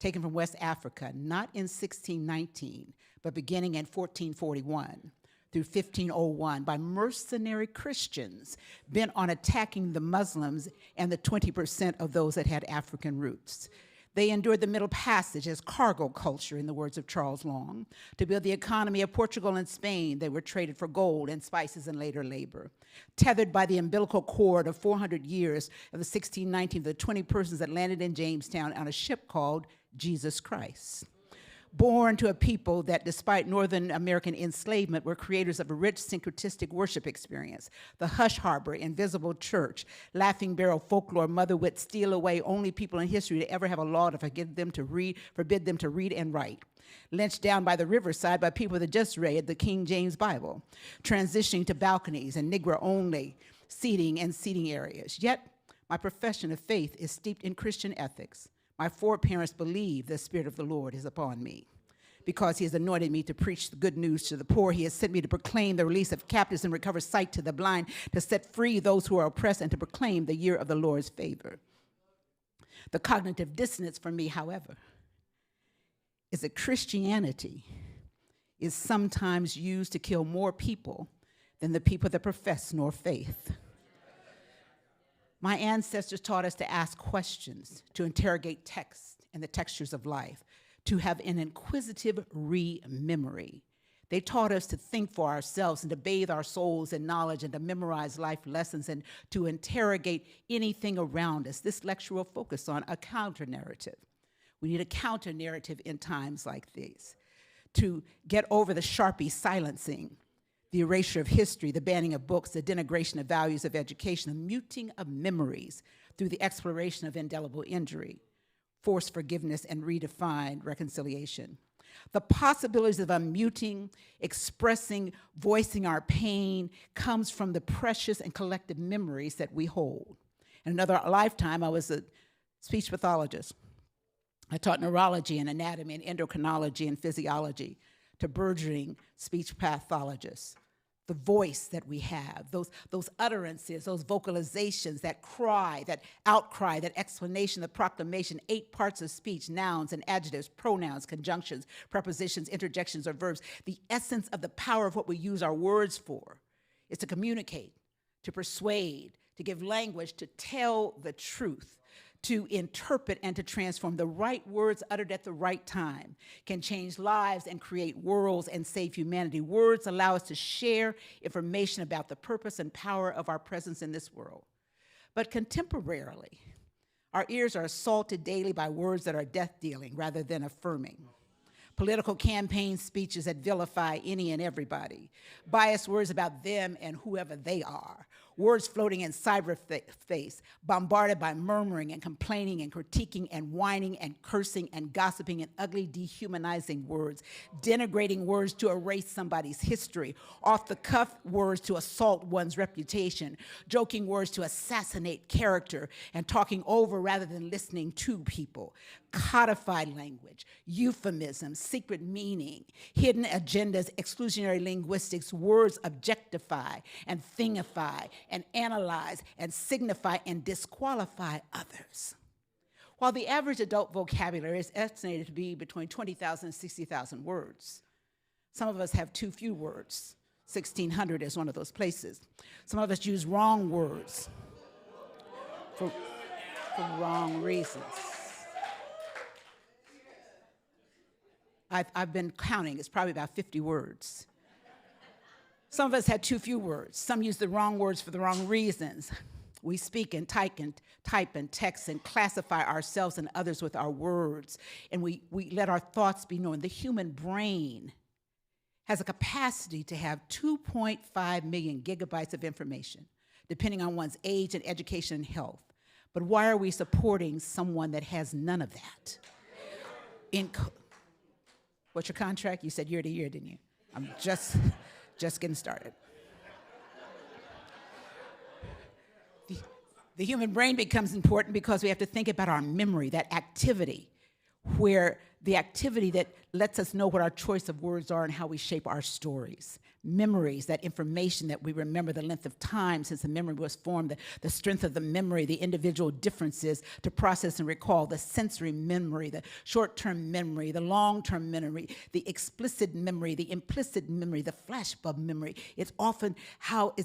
taken from West Africa, not in 1619, but beginning in 1441 through 1501 by mercenary Christians bent on attacking the Muslims and the 20% of those that had African roots. They endured the Middle Passage as cargo culture, in the words of Charles Long. To build the economy of Portugal and Spain, they were traded for gold and spices and later labor. Tethered by the umbilical cord of 400 years of the 1619, the 20 persons that landed in Jamestown on a ship called Jesus Christ. Born to a people that, despite Northern American enslavement, were creators of a rich syncretistic worship experience. The Hush Harbor, Invisible Church, Laughing Barrel folklore, Mother Wit, steal away only people in history to ever have a law to forbid them to read and write. Lynched down by the riverside by people that just read the King James Bible. Transitioning to balconies and Negro-only seating and seating areas. Yet, my profession of faith is steeped in Christian ethics. My foreparents believe the Spirit of the Lord is upon me. Because he has anointed me to preach the good news to the poor, he has sent me to proclaim the release of captives and recover sight to the blind, to set free those who are oppressed, and to proclaim the year of the Lord's favor. The cognitive dissonance for me, however, is that Christianity is sometimes used to kill more people than the people that profess nor faith. My ancestors taught us to ask questions, to interrogate text and the textures of life, to have an inquisitive re-memory. They taught us to think for ourselves and to bathe our souls in knowledge and to memorize life lessons and to interrogate anything around us. This lecture will focus on a counter-narrative. We need a counter-narrative in times like these to get over the Sharpie silencing, the erasure of history, the banning of books, the denigration of values of education, the muting of memories through the exploration of indelible injury, forced forgiveness, and redefined reconciliation. The possibilities of unmuting, expressing, voicing our pain comes from the precious and collective memories that we hold. In another lifetime, I was a speech pathologist. I taught neurology and anatomy and endocrinology and physiology to burgeoning speech pathologists. The voice that we have, those utterances, those vocalizations, that cry, that outcry, that explanation, the proclamation, 8 parts of speech, nouns and adjectives, pronouns, conjunctions, prepositions, interjections, or verbs. The essence of the power of what we use our words for is to communicate, to persuade, to give language, to tell the truth, to interpret and to transform. The right words uttered at the right time can change lives and create worlds and save humanity. Words allow us to share information about the purpose and power of our presence in this world. But contemporarily, our ears are assaulted daily by words that are death-dealing rather than affirming. Political campaign speeches that vilify any and everybody, biased words about them and whoever they are, words floating in cyberspace, bombarded by murmuring and complaining and critiquing and whining and cursing and gossiping and ugly, dehumanizing words, denigrating words to erase somebody's history, off-the-cuff words to assault one's reputation, joking words to assassinate character, and talking over rather than listening to people. Codified language, euphemisms, secret meaning, hidden agendas, exclusionary linguistics, words objectify and thingify and analyze and signify and disqualify others. While the average adult vocabulary is estimated to be between 20,000 and 60,000 words, some of us have too few words. 1,600 is one of those places. Some of us use wrong words for wrong reasons. I've been counting, it's probably about 50 words. Some of us had too few words. Some use the wrong words for the wrong reasons. We speak and type and text and classify ourselves and others with our words, and we let our thoughts be known. The human brain has a capacity to have 2.5 million gigabytes of information, depending on one's age and education and health. But why are we supporting someone that has none of that? What's your contract? You said year to year, didn't you? I'm just getting started. The human brain becomes important because we have to think about our memory, that activity, where the activity that lets us know what our choice of words are and how we shape our stories. Memories, that information that we remember, the length of time since the memory was formed, the strength of the memory, the individual differences to process and recall, the sensory memory, the short-term memory, the long-term memory, the explicit memory, the implicit memory, the flashbulb memory. It's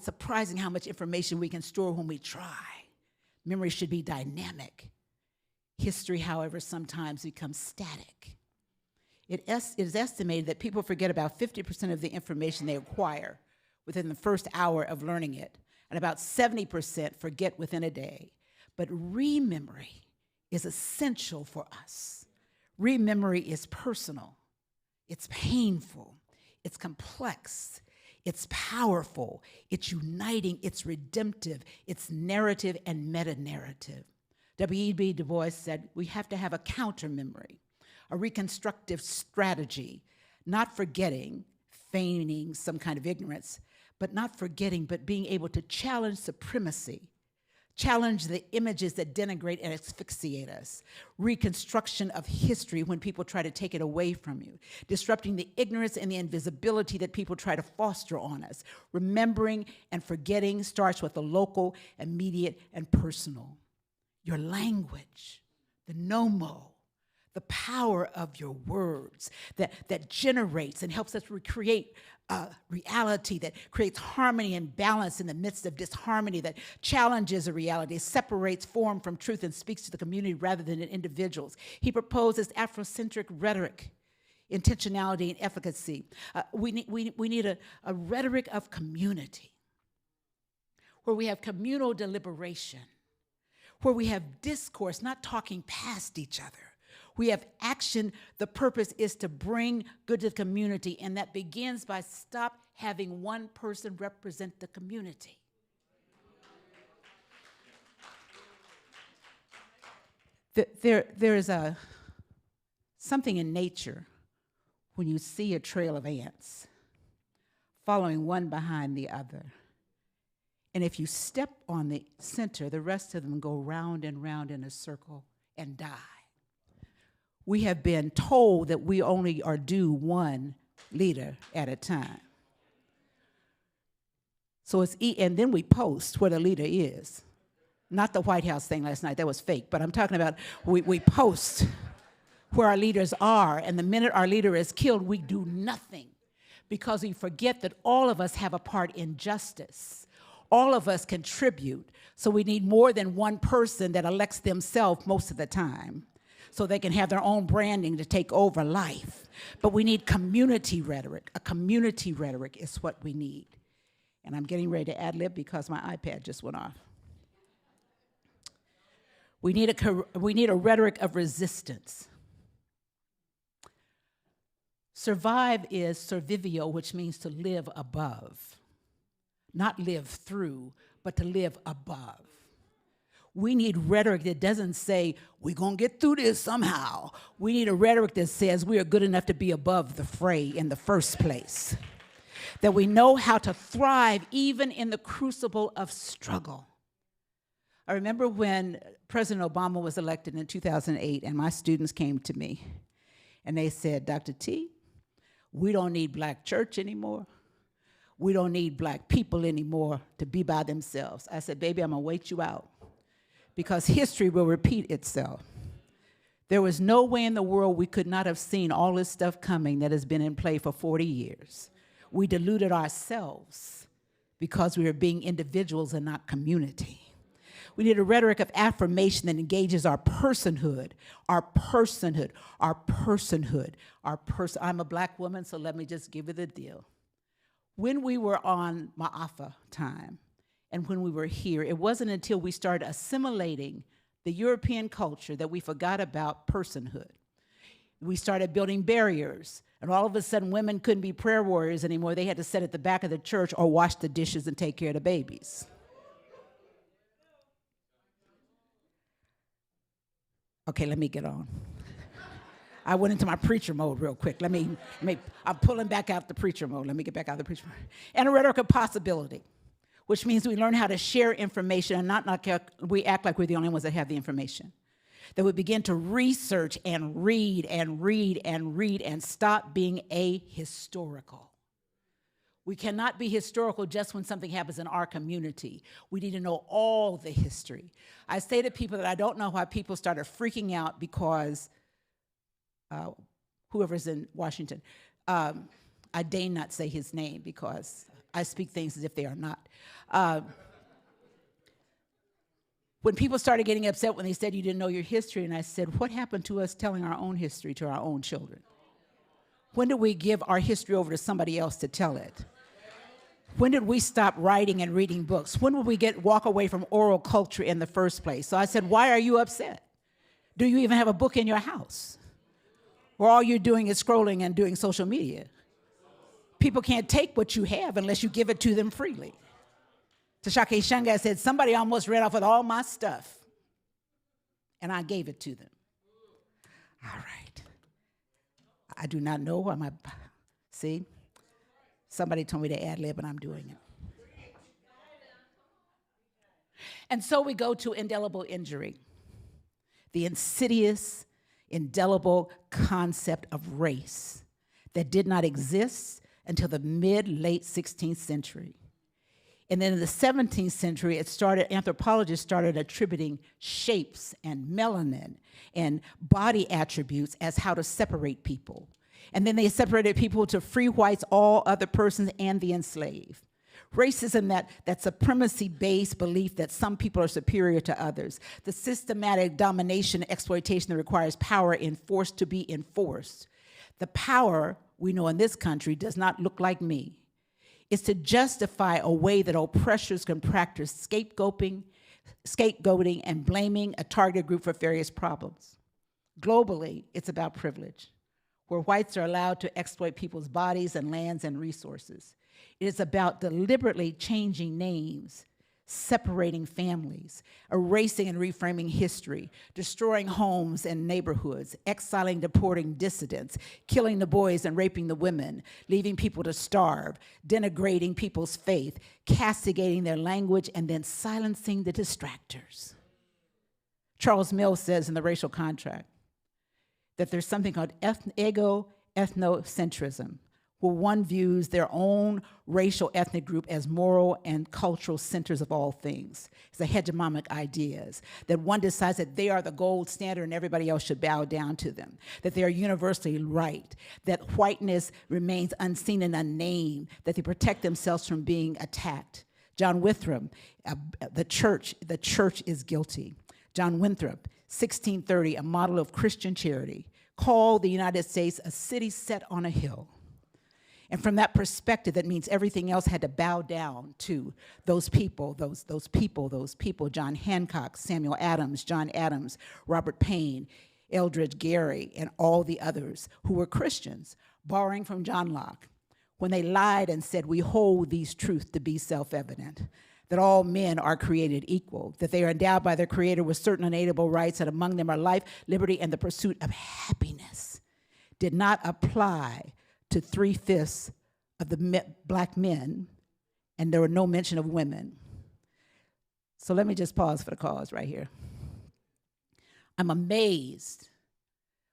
surprising how much information we can store when we try. Memory should be dynamic. History, however, sometimes becomes static. It is estimated that people forget about 50% of the information they acquire within the first hour of learning it, and about 70% forget within a day. But rememory is essential for us. Rememory is personal, it's painful, it's complex, it's powerful, it's uniting, it's redemptive, it's narrative and meta-narrative. W.E.B. Du Bois said, we have to have a counter-memory, a reconstructive strategy, not forgetting, feigning some kind of ignorance, but not forgetting, but being able to challenge supremacy, challenge the images that denigrate and asphyxiate us, reconstruction of history when people try to take it away from you, disrupting the ignorance and the invisibility that people try to foster on us. Remembering and forgetting starts with the local, immediate, and personal. Your language, the nomo, the power of your words that generates and helps us recreate reality, that creates harmony and balance in the midst of disharmony, that challenges a reality, separates form from truth, and speaks to the community rather than individuals. He proposes Afrocentric rhetoric, intentionality, and efficacy. We need a rhetoric of community, where we have communal deliberation, where we have discourse, not talking past each other. We have action. The purpose is to bring good to the community, and that begins by stop having one person represent the community. There is something in nature when you see a trail of ants following one behind the other. And if you step on the center, the rest of them go round and round in a circle and die. We have been told that we only are due one leader at a time. So and then we post where the leader is. Not the White House thing last night, that was fake, but I'm talking about we post where our leaders are, and the minute our leader is killed, we do nothing because we forget that all of us have a part in justice. All of us contribute, so we need more than one person that elects themselves most of the time, so they can have their own branding to take over life. But we need community rhetoric. A community rhetoric is what we need. And I'm getting ready to ad-lib because my iPad just went off. We need a rhetoric of resistance. Survive is survivio, which means to live above. Not live through, but to live above. We need rhetoric that doesn't say, we're going to get through this somehow. We need a rhetoric that says we are good enough to be above the fray in the first place. That we know how to thrive even in the crucible of struggle. I remember when President Obama was elected in 2008, and my students came to me, and they said, Dr. T, we don't need black church anymore. We don't need black people anymore to be by themselves. I said, baby, I'm going to wait you out, because history will repeat itself. There was no way in the world we could not have seen all this stuff coming that has been in play for 40 years. We deluded ourselves because we were being individuals and not community. We need a rhetoric of affirmation that engages our personhood, our personhood, our personhood, our person. I'm a black woman, so let me just give you the deal. When we were on Ma'afa time, and when we were here, it wasn't until we started assimilating the European culture that we forgot about personhood. We started building barriers, and all of a sudden women couldn't be prayer warriors anymore. They had to sit at the back of the church or wash the dishes and take care of the babies. Okay, let me get on. I went into my preacher mode real quick. I'm pulling back out the preacher mode. Let me get back out of the preacher mode. And a rhetoric of possibility, which means we learn how to share information and not we act like we're the only ones that have the information. That we begin to research and read and read and read and stop being ahistorical. We cannot be historical just when something happens in our community. We need to know all the history. I say to people that I don't know why people started freaking out because whoever's in Washington, I deign not say his name because I speak things as if they are not. When people started getting upset when they said you didn't know your history, and I said, what happened to us telling our own history to our own children? When did we give our history over to somebody else to tell it? When did we stop writing and reading books? When would we walk away from oral culture in the first place? So I said, why are you upset? Do you even have a book in your house? Or all you're doing is scrolling and doing social media? People can't take what you have unless you give it to them freely. Tashake Shangai said, somebody almost ran off with all my stuff, and I gave it to them. All right. I do not know why see? Somebody told me to ad-lib, and I'm doing it. And so we go to indelible injury, the insidious, indelible concept of race that did not exist until the mid-late 16th century. And then in the 17th century, anthropologists started attributing shapes and melanin and body attributes as how to separate people. And then they separated people to free whites, all other persons, and the enslaved. Racism, that supremacy-based belief that some people are superior to others. The systematic domination and exploitation that requires power enforced to be enforced. The power we know in this country does not look like me. It's to justify a way that oppressors can practice scapegoating and blaming a targeted group for various problems. Globally, it's about privilege, where whites are allowed to exploit people's bodies and lands and resources. It is about deliberately changing names, separating families, erasing and reframing history, destroying homes and neighborhoods, exiling, deporting dissidents, killing the boys and raping the women, leaving people to starve, denigrating people's faith, castigating their language, and then silencing the distractors. Charles Mills says in The Racial Contract that there's something called ethnocentrism, where one views their own racial ethnic group as moral and cultural centers of all things. It's a hegemonic ideas, that one decides that they are the gold standard and everybody else should bow down to them, that they are universally right, that whiteness remains unseen and unnamed, that they protect themselves from being attacked. John Winthrop, the church is guilty. John Winthrop, 1630, a model of Christian charity, called the United States a city set on a hill. And from that perspective, that means everything else had to bow down to those people, John Hancock, Samuel Adams, John Adams, Robert Payne, Eldridge Gary, and all the others who were Christians, borrowing from John Locke, when they lied and said, we hold these truths to be self-evident, that all men are created equal, that they are endowed by their Creator with certain unalienable rights, that among them are life, liberty, and the pursuit of happiness, did not apply to 3/5 of the black men, and there were no mention of women. So let me just pause for the cause right here. I'm amazed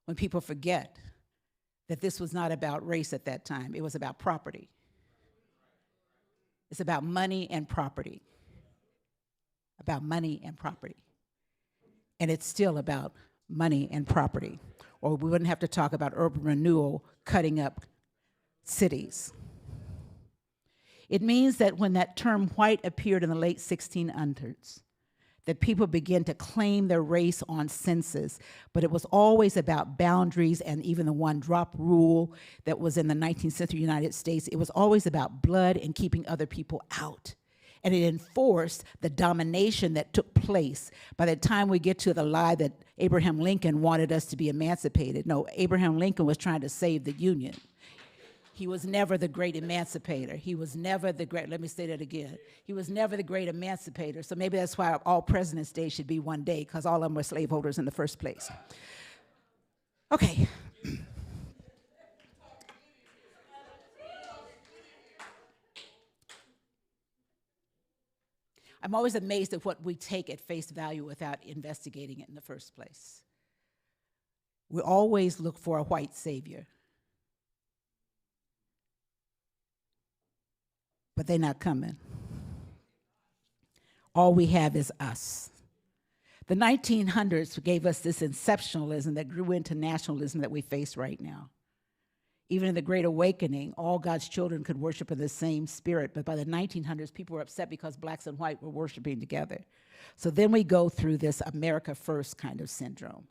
when people forget that this was not about race at that time. It was about property. It's about money and property. About money and property. And it's still about money and property. Or we wouldn't have to talk about urban renewal cutting up cities. It means that when that term white appeared in the late 1600s, that people began to claim their race on census, but it was always about boundaries, and even the one-drop rule that was in the 19th century United States, it was always about blood and keeping other people out. And it enforced the domination that took place. By the time we get to the lie that Abraham Lincoln wanted us to be emancipated, no, Abraham Lincoln was trying to save the Union. He was never the great emancipator. He was never the great, let me say that again. He was never the great emancipator. So maybe that's why all President's Day should be one day, because all of them were slaveholders in the first place. Okay. I'm always amazed at what we take at face value without investigating it in the first place. We always look for a white savior. But they're not coming. All we have is us. The 1900s gave us this exceptionalism that grew into nationalism that we face right now. Even in the Great Awakening, all God's children could worship in the same spirit, but by the 1900s, people were upset because blacks and white were worshiping together. So then we go through this America First kind of syndrome,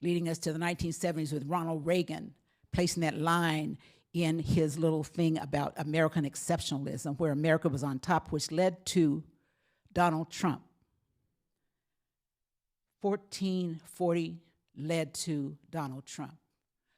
leading us to the 1970s with Ronald Reagan placing that line in his little thing about American exceptionalism, where America was on top, which led to Donald Trump. 1440 led to Donald Trump.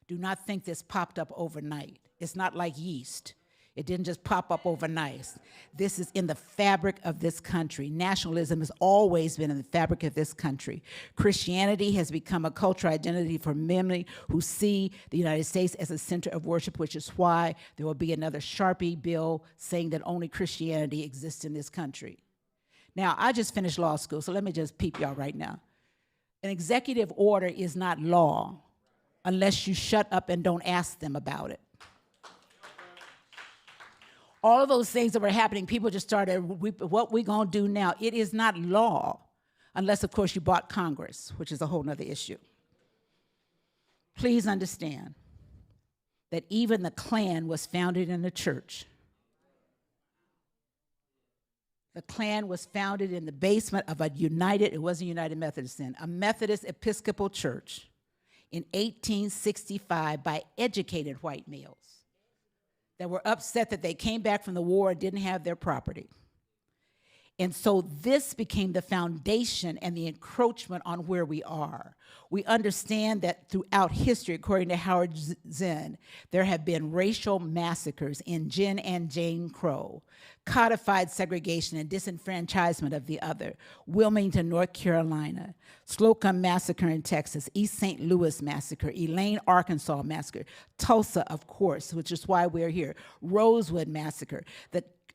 Do not think this popped up overnight. It's not like yeast. It didn't just pop up overnight. This is in the fabric of this country. Nationalism has always been in the fabric of this country. Christianity has become a cultural identity for many who see the United States as a center of worship, which is why there will be another Sharpie bill saying that only Christianity exists in this country. Now, I just finished law school, so let me just peep y'all right now. An executive order is not law unless you shut up and don't ask them about it. All of those things that were happening, people just started, what we gonna do now? It is not law, unless, of course, you bought Congress, which is a whole nother issue. Please understand that even the Klan was founded in the church. The Klan was founded in the basement of it wasn't United Methodist then, a Methodist Episcopal church in 1865 by educated white males that were upset that they came back from the war and didn't have their property. And so this became the foundation and the encroachment on where we are. We understand that throughout history, according to Howard Zinn, there have been racial massacres in Jim and Jane Crow, codified segregation and disenfranchisement of the other, Wilmington, North Carolina, Slocum Massacre in Texas, East St. Louis Massacre, Elaine, Arkansas Massacre, Tulsa, of course, which is why we're here, Rosewood Massacre,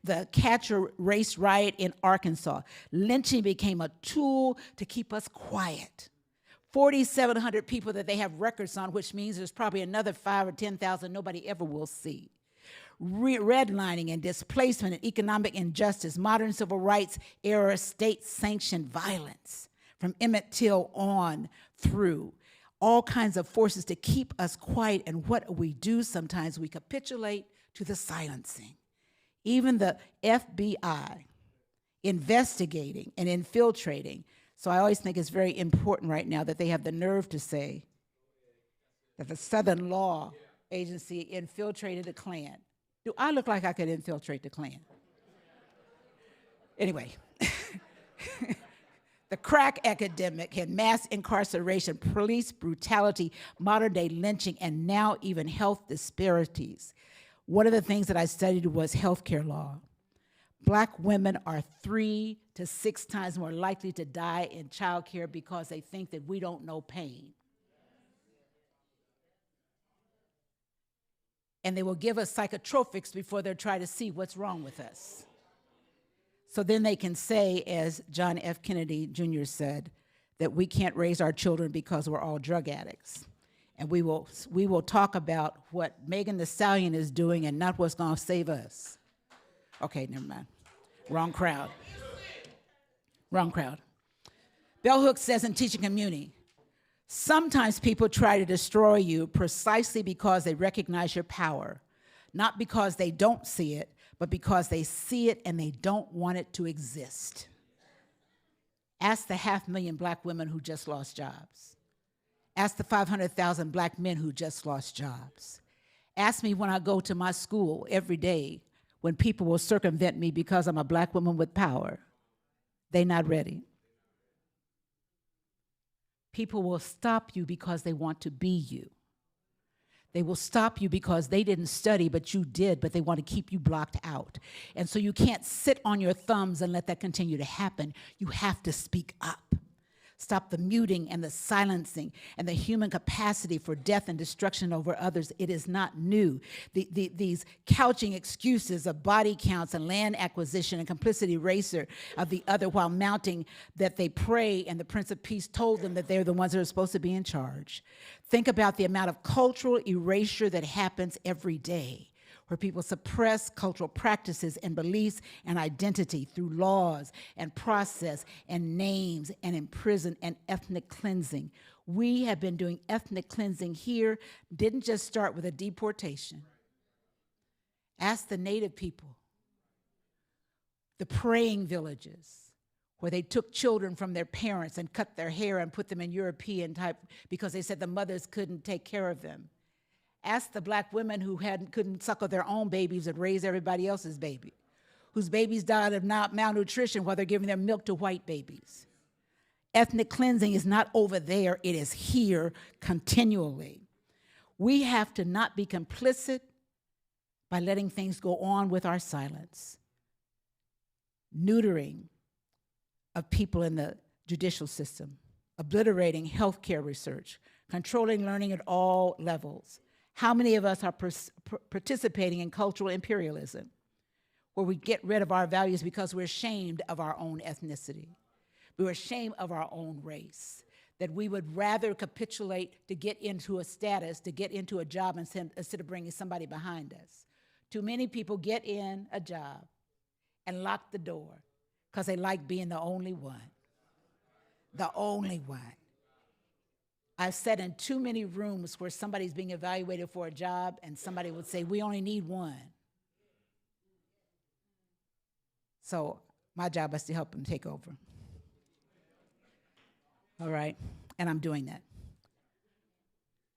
the Catcher Race Riot in Arkansas. Lynching became a tool to keep us quiet. 4,700 people that they have records on, which means there's probably another 5,000 or 10,000 nobody ever will see. Redlining and displacement and economic injustice, modern civil rights era state-sanctioned violence, from Emmett Till on through. All kinds of forces to keep us quiet, and what we do sometimes, we capitulate to the silencing. Even the FBI investigating and infiltrating. So I always think it's very important right now that they have the nerve to say that the Southern Law Agency infiltrated the Klan. Do I look like I could infiltrate the Klan? Anyway, the crack epidemic and mass incarceration, police brutality, modern day lynching, and now even health disparities. One of the things that I studied was healthcare law. Black women are 3 to 6 times more likely to die in childcare because they think that we don't know pain. And they will give us psychotropics before they'll try to see what's wrong with us. So then they can say, as John F. Kennedy Jr. said, that we can't raise our children because we're all drug addicts. And we will talk about what Megan Thee Stallion is doing and not what's gonna save us. Okay, never mind. Wrong crowd. Wrong crowd. Bell Hooks says in Teaching Community, sometimes people try to destroy you precisely because they recognize your power, not because they don't see it, but because they see it and they don't want it to exist. Ask the 500,000 Black women who just lost jobs. Ask the 500,000 Black men who just lost jobs. Ask me when I go to my school every day when people will circumvent me because I'm a Black woman with power. They're not ready. People will stop you because they want to be you. They will stop you because they didn't study, but you did, but they want to keep you blocked out. And so you can't sit on your thumbs and let that continue to happen. You have to speak up. Stop the muting and the silencing and the human capacity for death and destruction over others. It is not new. These couching excuses of body counts and land acquisition and complicity eraser of the other while mounting that they pray and the Prince of Peace told them that they're the ones that are supposed to be in charge. Think about the amount of cultural erasure that happens every day, where people suppress cultural practices and beliefs and identity through laws and process and names and imprison and ethnic cleansing. We have been doing ethnic cleansing here, didn't just start with a deportation. Ask the Native people, the praying villages, where they took children from their parents and cut their hair and put them in European type because they said the mothers couldn't take care of them. Ask the Black women who couldn't suckle their own babies and raise everybody else's baby, whose babies died of malnutrition while they're giving their milk to white babies. Ethnic cleansing is not over there, it is here continually. We have to not be complicit by letting things go on with our silence. Neutering of people in the judicial system, obliterating healthcare research, controlling learning at all levels. How many of us are participating in cultural imperialism, where we get rid of our values because we're ashamed of our own ethnicity? We're ashamed of our own race, that we would rather capitulate to get into a status, to get into a job instead of bringing somebody behind us. Too many people get in a job and lock the door because they like being the only one. The only one. I've sat in too many rooms where somebody's being evaluated for a job and somebody would say, we only need one. So my job is to help them take over. All right, and I'm doing that.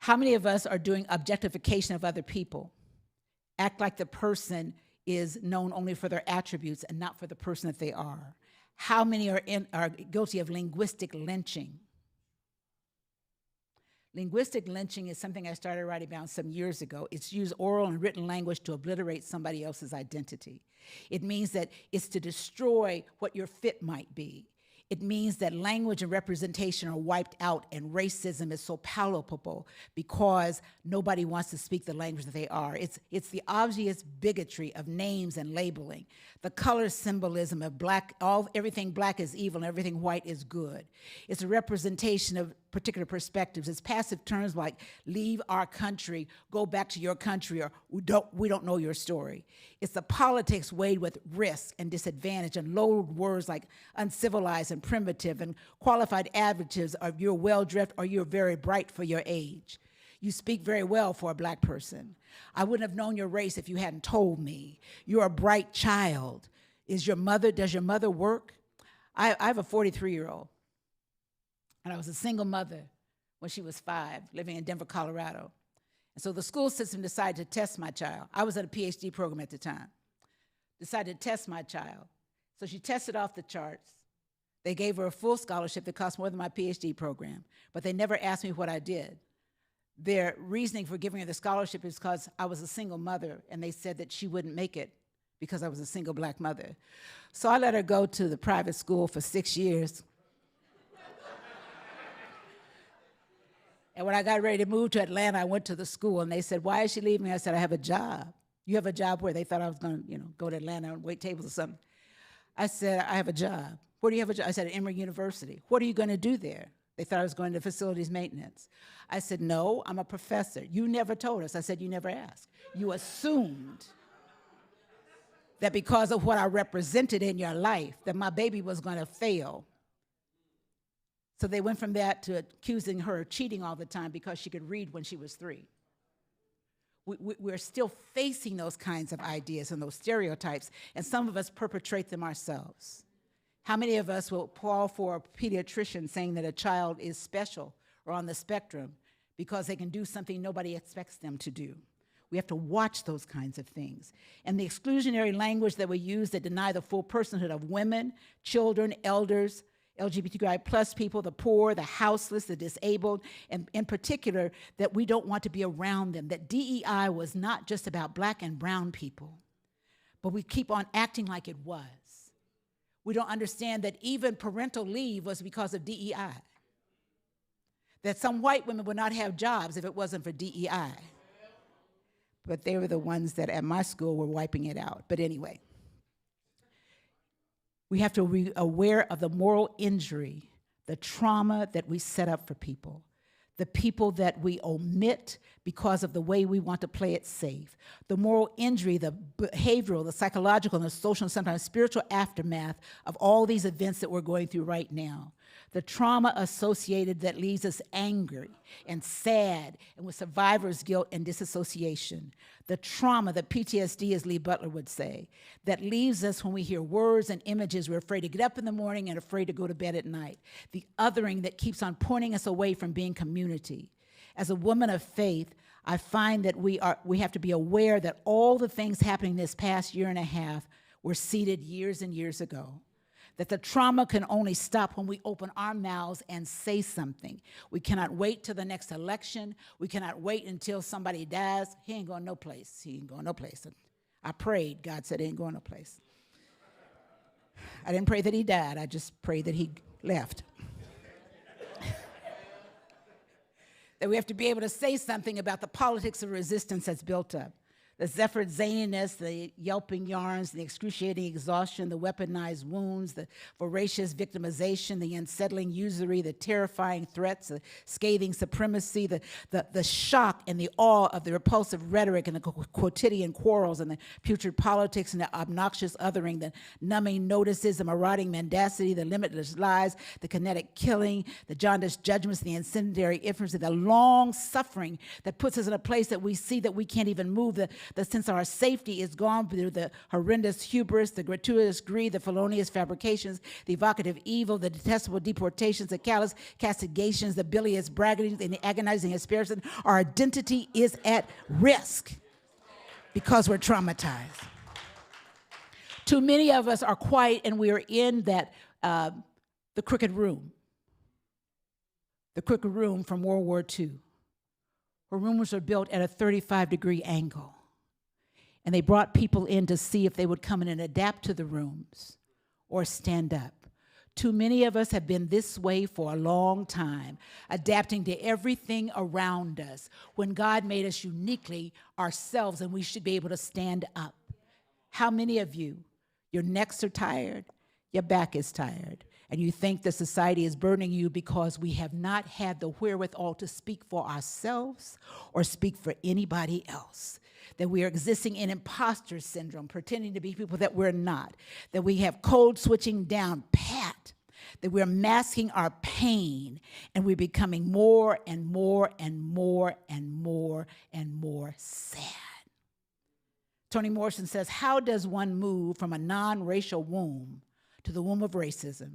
How many of us are doing objectification of other people? Act like the person is known only for their attributes and not for the person that they are. How many are guilty of linguistic lynching? Linguistic lynching is something I started writing about some years ago. It's used oral and written language to obliterate somebody else's identity. It means that it's to destroy what your fit might be. It means that language and representation are wiped out and racism is so palpable because nobody wants to speak the language that they are. It's the obvious bigotry of names and labeling. The color symbolism of black, everything black is evil and everything white is good. It's a representation of particular perspectives. It's passive terms like leave our country, go back to your country, or we don't know your story. It's the politics weighed with risk and disadvantage and loaded words like uncivilized and primitive and qualified adjectives of you're well-dressed or you're very bright for your age. You speak very well for a black person. I wouldn't have known your race if you hadn't told me. You're a bright child. Does your mother work? I have a 43-year-old. And I was a single mother when she was 5, living in Denver, Colorado. And so the school system decided to test my child. I was at a PhD program at the time. Decided to test my child. So she tested off the charts. They gave her a full scholarship that cost more than my PhD program, but they never asked me what I did. Their reasoning for giving her the scholarship is because I was a single mother, and they said that she wouldn't make it because I was a single black mother. So I let her go to the private school for 6 years. And when I got ready to move to Atlanta, I went to the school, and they said, why is she leaving? I said, I have a job. You have a job where? They thought I was going to, go to Atlanta and wait tables or something. I said, I have a job. Where do you have a job? I said, at Emory University. What are you going to do there? They thought I was going to facilities maintenance. I said, no, I'm a professor. You never told us. I said, you never asked. You assumed that because of what I represented in your life, that my baby was going to fail. So they went from that to accusing her of cheating all the time because she could read when she was 3. We're still facing those kinds of ideas and those stereotypes, and some of us perpetrate them ourselves. How many of us will call for a pediatrician saying that a child is special or on the spectrum because they can do something nobody expects them to do? We have to watch those kinds of things. And the exclusionary language that we use that deny the full personhood of women, children, elders, LGBTQI plus people, the poor, the houseless, the disabled, and in particular, that we don't want to be around them, that DEI was not just about black and brown people, but we keep on acting like it was. We don't understand that even parental leave was because of DEI, that some white women would not have jobs if it wasn't for DEI. But they were the ones that at my school were wiping it out. But anyway. We have to be aware of the moral injury, the trauma that we set up for people, the people that we omit because of the way we want to play it safe, the moral injury, the behavioral, the psychological, and the social, and sometimes spiritual aftermath of all these events that we're going through right now. The trauma associated that leaves us angry and sad and with survivor's guilt and disassociation. The trauma, the PTSD, as Lee Butler would say, that leaves us when we hear words and images, we're afraid to get up in the morning and afraid to go to bed at night. The othering that keeps on pointing us away from being community. As a woman of faith, I find that we have to be aware that all the things happening this past year and a half were seeded years and years ago. That the trauma can only stop when we open our mouths and say something. We cannot wait till the next election. We cannot wait until somebody dies. He ain't going no place. He ain't going no place. I prayed. God said he ain't going no place. I didn't pray that he died. I just prayed that he left. That we have to be able to say something about the politics of resistance that's built up. The zephyr zaniness, the yelping yarns, the excruciating exhaustion, the weaponized wounds, the voracious victimization, the unsettling usury, the terrifying threats, the scathing supremacy, the shock and the awe of the repulsive rhetoric and the quotidian quarrels and the putrid politics and the obnoxious othering, the numbing notices, the marauding mendacity, the limitless lies, the kinetic killing, the jaundiced judgments, the incendiary inferences, the long suffering that puts us in a place that we see that we can't even move, the sense our safety is gone through the horrendous hubris, the gratuitous greed, the felonious fabrications, the evocative evil, the detestable deportations, the callous castigations, the bilious braggatings, and the agonizing aspersion. Our identity is at risk because we're traumatized. Too many of us are quiet, and we are in that the crooked room from World War II, where rooms were built at a 35-degree angle. And they brought people in to see if they would come in and adapt to the rooms or stand up. Too many of us have been this way for a long time, adapting to everything around us, when God made us uniquely ourselves and we should be able to stand up. How many of you, your necks are tired, your back is tired, and you think the society is burdening you because we have not had the wherewithal to speak for ourselves or speak for anybody else? That we are existing in imposter syndrome, pretending to be people that we're not, that we have code switching down pat, that we're masking our pain, and we're becoming more and more and more and more and more sad. Toni Morrison says, how does one move from a non-racial womb to the womb of racism,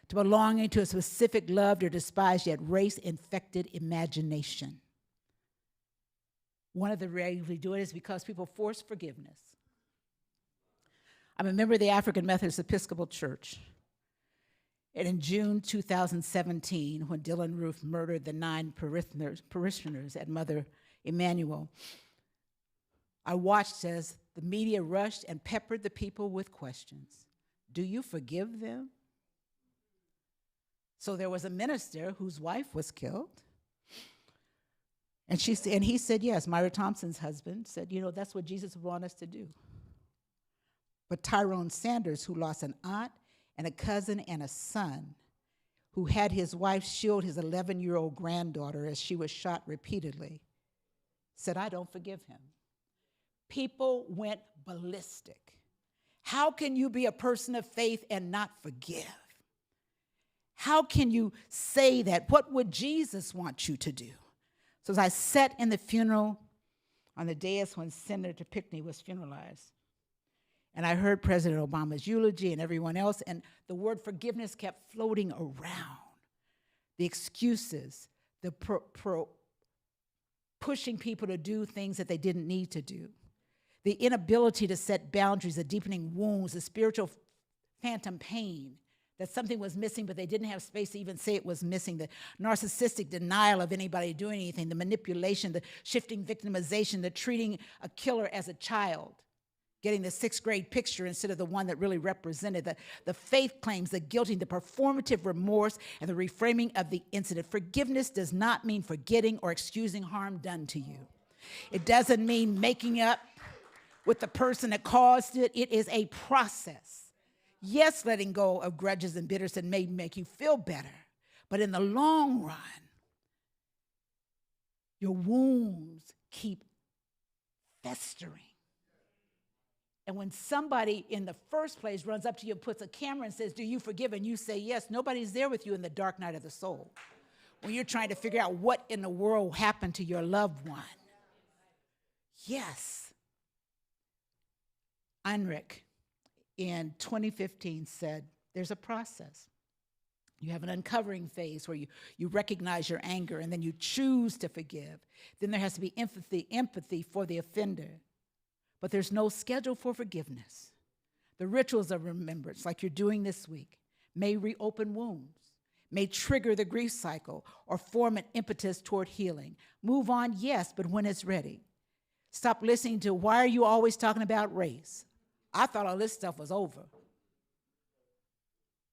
to belonging to a specific loved or despised yet race-infected imagination? One of the ways we do it is because people force forgiveness. I'm a member of the African Methodist Episcopal Church. And in June 2017, when Dylan Roof murdered the 9 parishioners at Mother Emanuel, I watched as the media rushed and peppered the people with questions. Do you forgive them? So there was a minister whose wife was killed. And he said, yes, Myra Thompson's husband said, that's what Jesus would want us to do. But Tyrone Sanders, who lost an aunt and a cousin and a son, who had his wife shield his 11-year-old granddaughter as she was shot repeatedly, said, I don't forgive him. People went ballistic. How can you be a person of faith and not forgive? How can you say that? What would Jesus want you to do? So as I sat in the funeral on the dais when Senator Pinckney was funeralized, and I heard President Obama's eulogy and everyone else, and the word forgiveness kept floating around. The excuses, the pushing people to do things that they didn't need to do, the inability to set boundaries, the deepening wounds, the spiritual phantom pain, that something was missing, but they didn't have space to even say it was missing, the narcissistic denial of anybody doing anything, the manipulation, the shifting victimization, the treating a killer as a child, getting the 6th grade picture instead of the one that really represented, the faith claims, the guilting, the performative remorse, and the reframing of the incident. Forgiveness does not mean forgetting or excusing harm done to you. It doesn't mean making up with the person that caused it. It is a process. Yes, letting go of grudges and bitterness that may make you feel better, but in the long run, your wounds keep festering. And when somebody in the first place runs up to you and puts a camera and says, do you forgive? And you say yes, nobody's there with you in the dark night of the soul, when you're trying to figure out what in the world happened to your loved one. Yes. Heinrich in 2015 said, there's a process. You have an uncovering phase where you recognize your anger and then you choose to forgive. Then there has to be empathy for the offender. But there's no schedule for forgiveness. The rituals of remembrance, like you're doing this week, may reopen wounds, may trigger the grief cycle, or form an impetus toward healing. Move on, yes, but when it's ready. Stop listening to, why are you always talking about race? I thought all this stuff was over.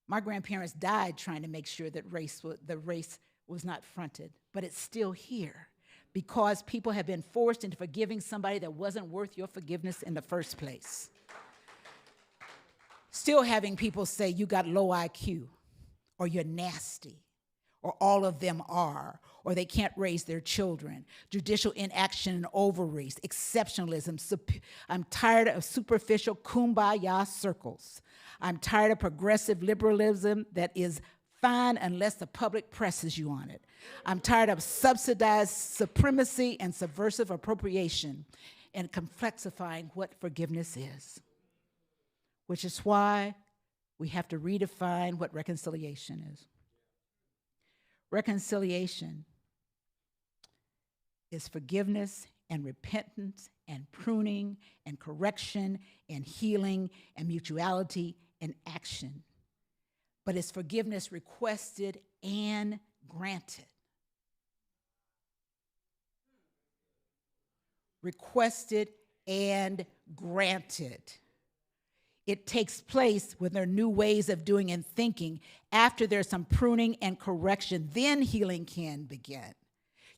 My grandparents died trying to make sure that the race was not fronted, but it's still here because people have been forced into forgiving somebody that wasn't worth your forgiveness in the first place. Still having people say you got low IQ, or you're nasty, or all of them are, or they can't raise their children, judicial inaction and overreach, exceptionalism. I'm tired of superficial kumbaya circles. I'm tired of progressive liberalism that is fine unless the public presses you on it. I'm tired of subsidized supremacy and subversive appropriation and complexifying what forgiveness is, which is why we have to redefine what reconciliation is. Reconciliation is forgiveness and repentance and pruning and correction and healing and mutuality and action. But it's forgiveness requested and granted. Requested and granted. It takes place when there are new ways of doing and thinking. After there's some pruning and correction, then healing can begin.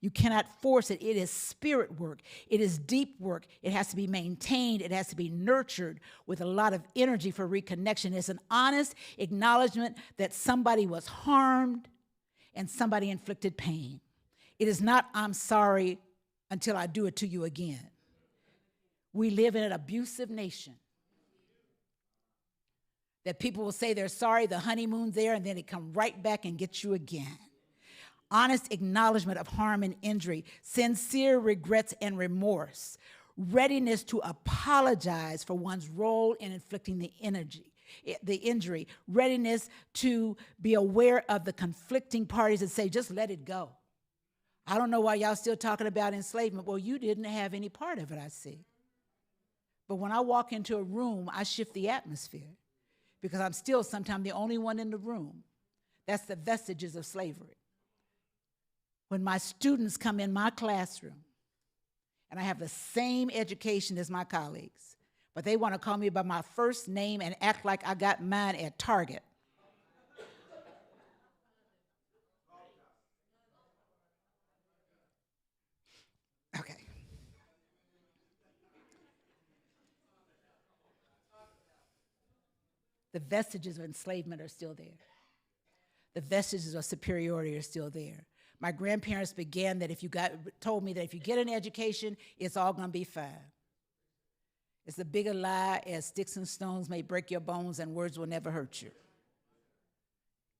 You cannot force it. It is spirit work. It is deep work. It has to be maintained. It has to be nurtured with a lot of energy for reconnection. It's an honest acknowledgement that somebody was harmed and somebody inflicted pain. It is not, I'm sorry until I do it to you again. We live in an abusive nation that people will say they're sorry, the honeymoon's there, and then they come right back and get you again. Honest acknowledgement of harm and injury, sincere regrets and remorse, readiness to apologize for one's role in inflicting the injury, readiness to be aware of the conflicting parties and say, just let it go. I don't know why y'all still talking about enslavement. Well, you didn't have any part of it, I see. But when I walk into a room, I shift the atmosphere because I'm still sometimes the only one in the room. That's the vestiges of slavery. When my students come in my classroom, and I have the same education as my colleagues, but they want to call me by my first name and act like I got mine at Target. Okay. The vestiges of enslavement are still there. The vestiges of superiority are still there. My grandparents began that told me that if you get an education, it's all gonna be fine. It's a bigger lie as sticks and stones may break your bones and words will never hurt you.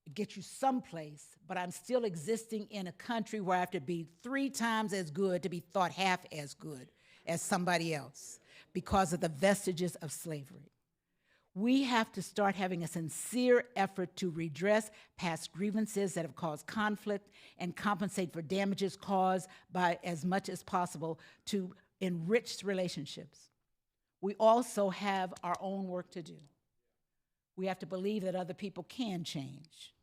It gets you someplace, but I'm still existing in a country where I have to be 3 times as good to be thought half as good as somebody else because of the vestiges of slavery. We have to start having a sincere effort to redress past grievances that have caused conflict and compensate for damages caused by as much as possible to enrich relationships. We also have our own work to do. We have to believe that other people can change.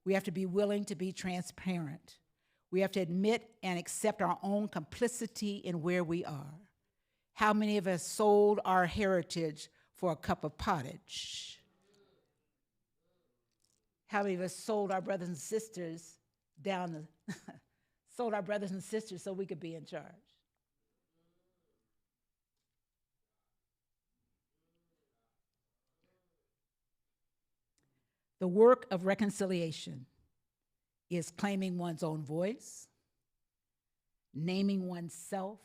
We have to be willing to be transparent. We have to admit and accept our own complicity in where we are. How many of us sold our heritage for a cup of pottage? How many of us sold our brothers and sisters sold our brothers and sisters so we could be in charge? The work of reconciliation is claiming one's own voice, naming oneself.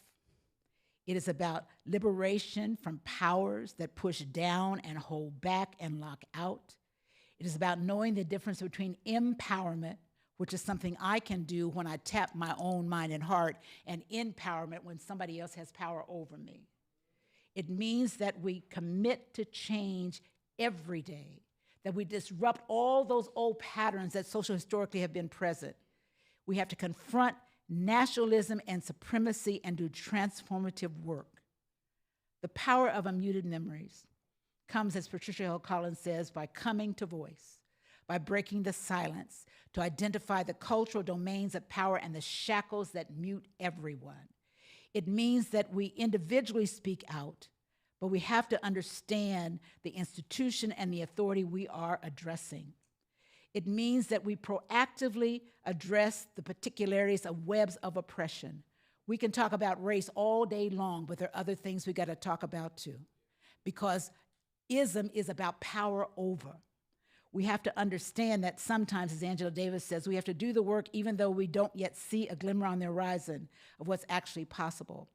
It is about liberation from powers that push down and hold back and lock out. It is about knowing the difference between empowerment, which is something I can do when I tap my own mind and heart, and empowerment when somebody else has power over me. It means that we commit to change every day, that we disrupt all those old patterns that social historically have been present. We have to confront nationalism and supremacy and do transformative work. The power of unmuted memories comes, as Patricia Hill Collins says, by coming to voice, by breaking the silence, to identify the cultural domains of power and the shackles that mute everyone. It means that we individually speak out, but we have to understand the institution and the authority we are addressing. It means that we proactively address the particularities of webs of oppression. We can talk about race all day long, but there are other things we got to talk about too. Because ism is about power over. We have to understand that sometimes, as Angela Davis says, we have to do the work even though we don't yet see a glimmer on the horizon of what's actually possible.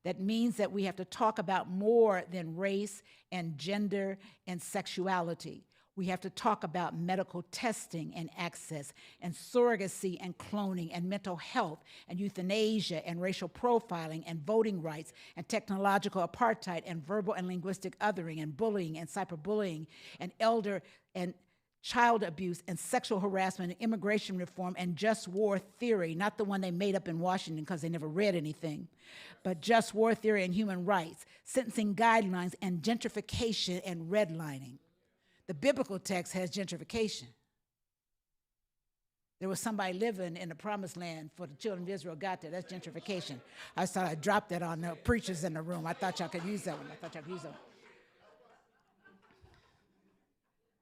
That means that we have to talk about more than race and gender and sexuality. We have to talk about medical testing and access and surrogacy and cloning and mental health and euthanasia and racial profiling and voting rights and technological apartheid and verbal and linguistic othering and bullying and cyberbullying and elder and child abuse and sexual harassment and immigration reform and just war theory, not the one they made up in Washington because they never read anything, but just war theory and human rights, sentencing guidelines and gentrification and redlining. The biblical text has gentrification. There was somebody living in the promised land for the children of Israel got there. That's gentrification. I thought I'd drop that on the preachers in the room. I thought y'all could use that one.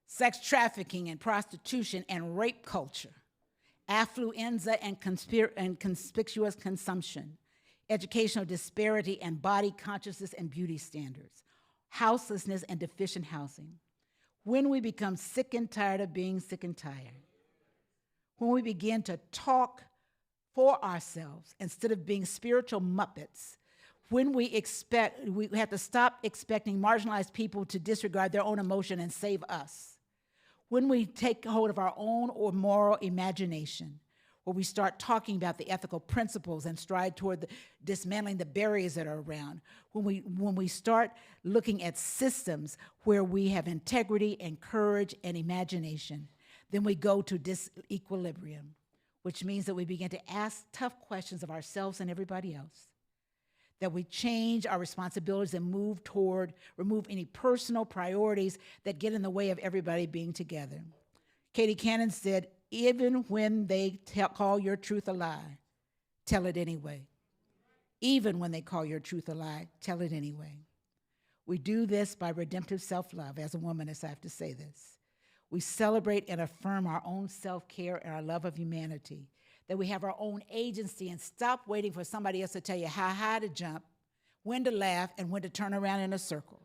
Sex trafficking and prostitution and rape culture, affluenza and conspicuous consumption, educational disparity and body consciousness and beauty standards, houselessness and deficient housing. When we become sick and tired of being sick and tired, when we begin to talk for ourselves instead of being spiritual muppets, when we have to stop expecting marginalized people to disregard their own emotion and save us. When we take hold of our own or moral imagination, where we start talking about the ethical principles and stride toward dismantling the barriers that are around, when we start looking at systems where we have integrity and courage and imagination, then we go to disequilibrium, which means that we begin to ask tough questions of ourselves and everybody else, that we change our responsibilities and remove any personal priorities that get in the way of everybody being together. Katie Cannon said, even when they call your truth a lie, tell it anyway. Even when they call your truth a lie, tell it anyway. We do this by redemptive self-love. As a woman, I have to say this. We celebrate and affirm our own self-care and our love of humanity, that we have our own agency and stop waiting for somebody else to tell you how high to jump, when to laugh, and when to turn around in a circle.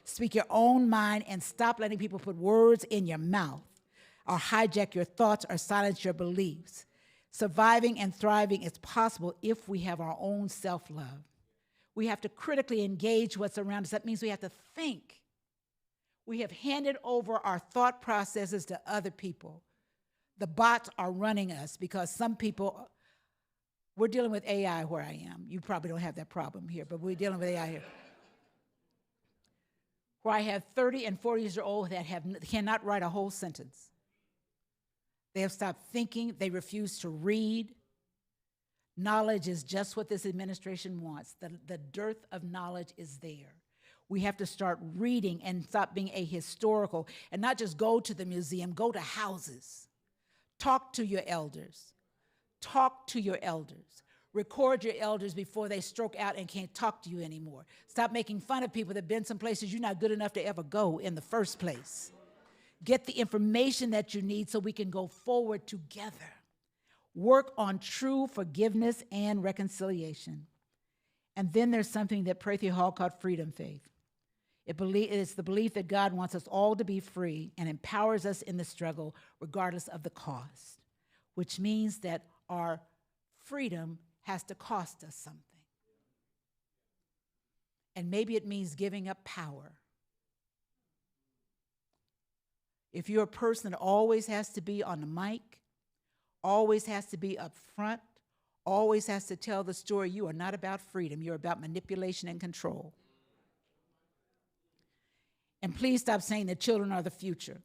Speak your own mind and stop letting people put words in your mouth or hijack your thoughts or silence your beliefs. Surviving and thriving is possible if we have our own self-love. We have to critically engage what's around us. That means we have to think. We have handed over our thought processes to other people. The bots are running us because some people, we're dealing with AI where I am. You probably don't have that problem here, but we're dealing with AI here. Where I have 30 and 40-year-olds that cannot write a whole sentence. They have stopped thinking. They refuse to read. Knowledge is just what this administration wants. The dearth of knowledge is there. We have to start reading and stop being ahistorical and not just go to the museum, go to houses. Talk to your elders. Talk to your elders. Record your elders before they stroke out and can't talk to you anymore. Stop making fun of people that have been some places you're not good enough to ever go in the first place. Get the information that you need so we can go forward together. Work on true forgiveness and reconciliation. And then there's something that Prathia Hall called freedom faith. It is the belief that God wants us all to be free and empowers us in the struggle regardless of the cost, which means that our freedom has to cost us something. And maybe it means giving up power. If you're a person that always has to be on the mic, always has to be up front, always has to tell the story, you are not about freedom, you're about manipulation and control. And please stop saying that children are the future.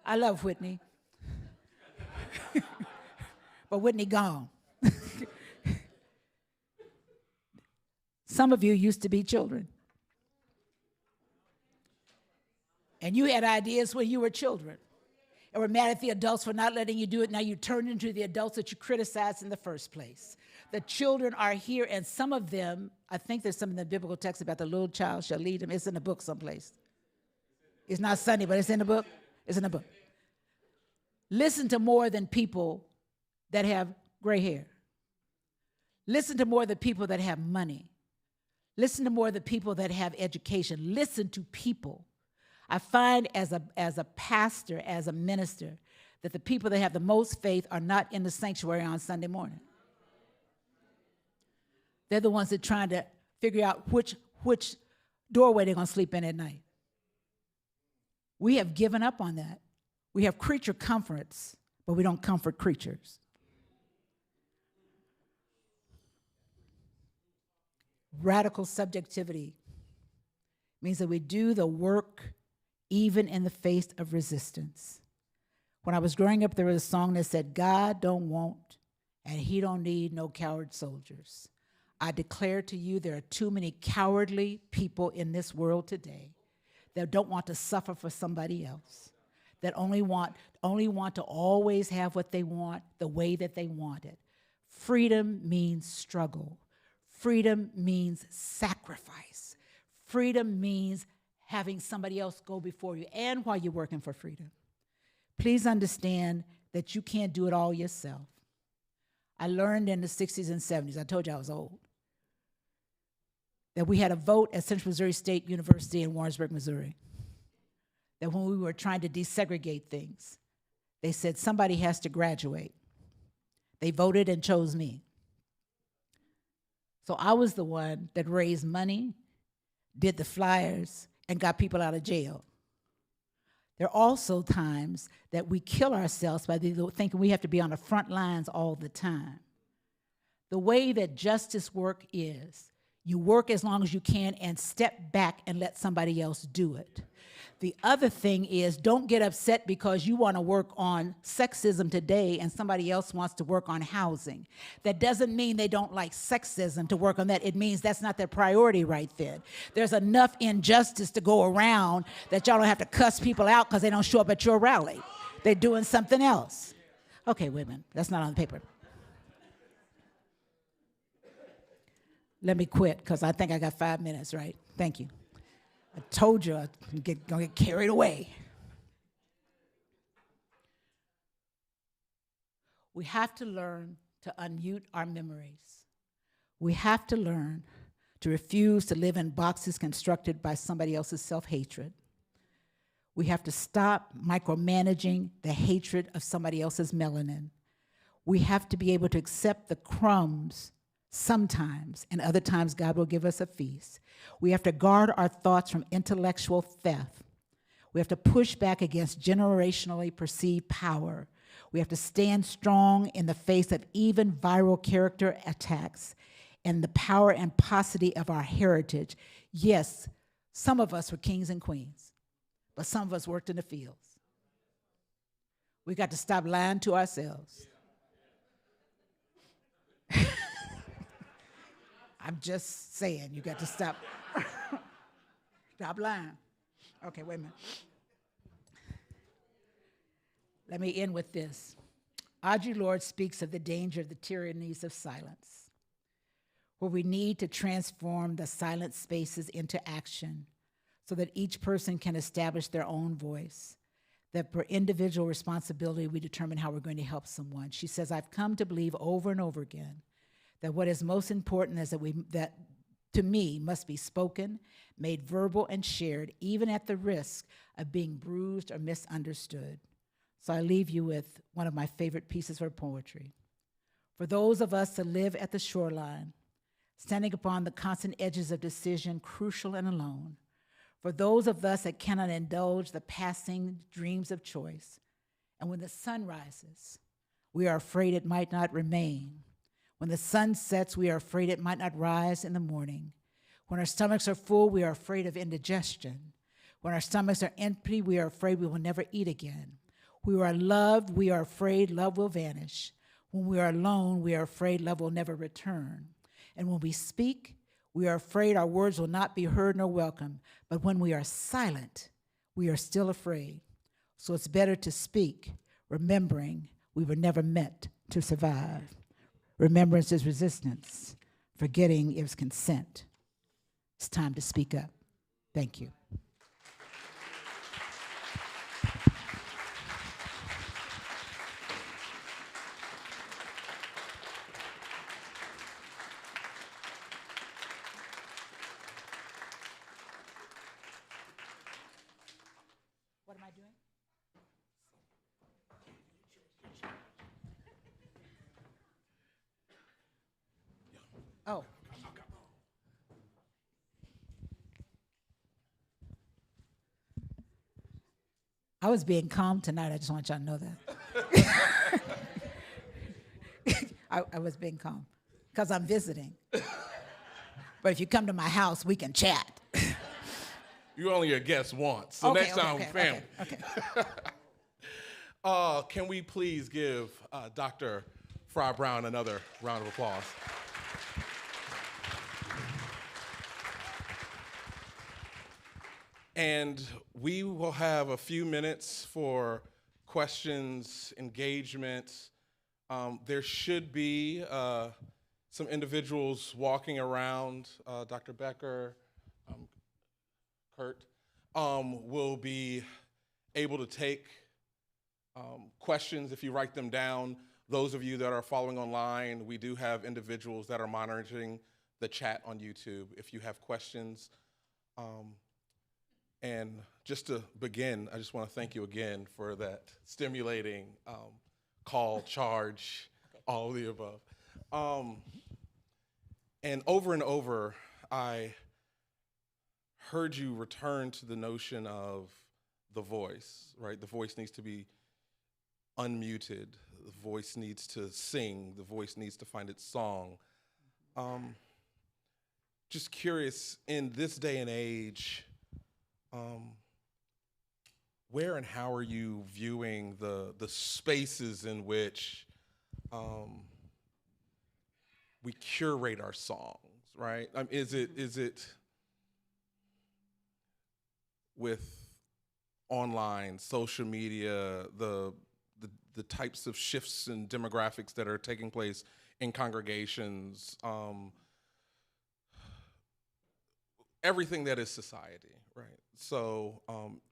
I love Whitney. But Whitney gone. Some of you used to be children. And you had ideas when you were children. And were mad at the adults for not letting you do it. Now you turned into the adults that you criticized in the first place. The children are here, and some of them, I think there's some in the biblical text about the little child shall lead them. It's in the book someplace. It's not Sunday, but it's in the book. It's in the book. Listen to more than people that have gray hair. Listen to more of the people that have money. Listen to more of the people that have education. Listen to people. I find as a pastor, as a minister, that the people that have the most faith are not in the sanctuary on Sunday morning. They're the ones that are trying to figure out which doorway they're going to sleep in at night. We have given up on that. We have creature comforts, but we don't comfort creatures. Radical subjectivity means that we do the work even in the face of resistance. When I was growing up, there was a song that said, God don't want and he don't need no coward soldiers. I declare to you there are too many cowardly people in this world today that don't want to suffer for somebody else, that only want to always have what they want the way that they want it. Freedom means struggle. Freedom means sacrifice. Freedom means having somebody else go before you and while you're working for freedom. Please understand that you can't do it all yourself. I learned in the 60s and 70s, I told you I was old, that we had a vote at Central Missouri State University in Warrensburg, Missouri, that when we were trying to desegregate things, they said somebody has to graduate. They voted and chose me. So I was the one that raised money, did the flyers, and got people out of jail. There are also times that we kill ourselves by thinking we have to be on the front lines all the time. The way that justice work is, you work as long as you can and step back and let somebody else do it. The other thing is, don't get upset because you want to work on sexism today and somebody else wants to work on housing. That doesn't mean they don't like sexism to work on that. It means that's not their priority right then. There's enough injustice to go around that y'all don't have to cuss people out because they don't show up at your rally. They're doing something else. Okay, wait a minute. That's not on the paper. Let me quit, because I think I got 5 minutes, right? Thank you. I told you I'm gonna get carried away. We have to learn to unmute our memories. We have to learn to refuse to live in boxes constructed by somebody else's self-hatred. We have to stop micromanaging the hatred of somebody else's melanin. We have to be able to accept the crumbs sometimes, and other times God will give us a feast. We have to guard our thoughts from intellectual theft. We have to push back against generationally perceived power. We have to stand strong in the face of even viral character attacks and the power and paucity of our heritage. Yes, some of us were kings and queens, but some of us worked in the fields. We got to stop lying to ourselves. I'm just saying, you got to stop. Stop lying. Okay, wait a minute. Let me end with this. Audre Lorde speaks of the danger of the tyrannies of silence, where we need to transform the silent spaces into action so that each person can establish their own voice, that per individual responsibility, we determine how we're going to help someone. She says, I've come to believe over and over again that what is most important is that to me must be spoken, made verbal, and shared, even at the risk of being bruised or misunderstood. So I leave you with one of my favorite pieces of poetry. For those of us that live at the shoreline, standing upon the constant edges of decision, crucial and alone, for those of us that cannot indulge the passing dreams of choice, and when the sun rises, we are afraid it might not remain. When the sun sets, we are afraid it might not rise in the morning. When our stomachs are full, we are afraid of indigestion. When our stomachs are empty, we are afraid we will never eat again. When we are loved, we are afraid love will vanish. When we are alone, we are afraid love will never return. And when we speak, we are afraid our words will not be heard nor welcome. But when we are silent, we are still afraid. So it's better to speak, remembering we were never meant to survive. Remembrance is resistance. Forgetting is consent. It's time to speak up. Thank you. Oh. I was being calm tonight. I just want y'all to know that. I was being calm because I'm visiting. But if you come to my house, we can chat. You're only a guest once, so next time we're family. Okay. Can we please give Dr. Fry Brown another round of applause? And we will have a few minutes for questions, engagement. There should be some individuals walking around. Dr. Becker, Kurt, will be able to take questions if you write them down. Those of you that are following online, we do have individuals that are monitoring the chat on YouTube. If you have questions, and just to begin, I just want to thank you again for that stimulating call, charge, all of the above. And over, I heard you return to the notion of the voice, right? The voice needs to be unmuted. The voice needs to sing. The voice needs to find its song. Just curious, in this day and age, where and how are you viewing the spaces in which we curate our songs, right? Is it with online, social media, the types of shifts and demographics that are taking place in congregations, everything that is society, right? So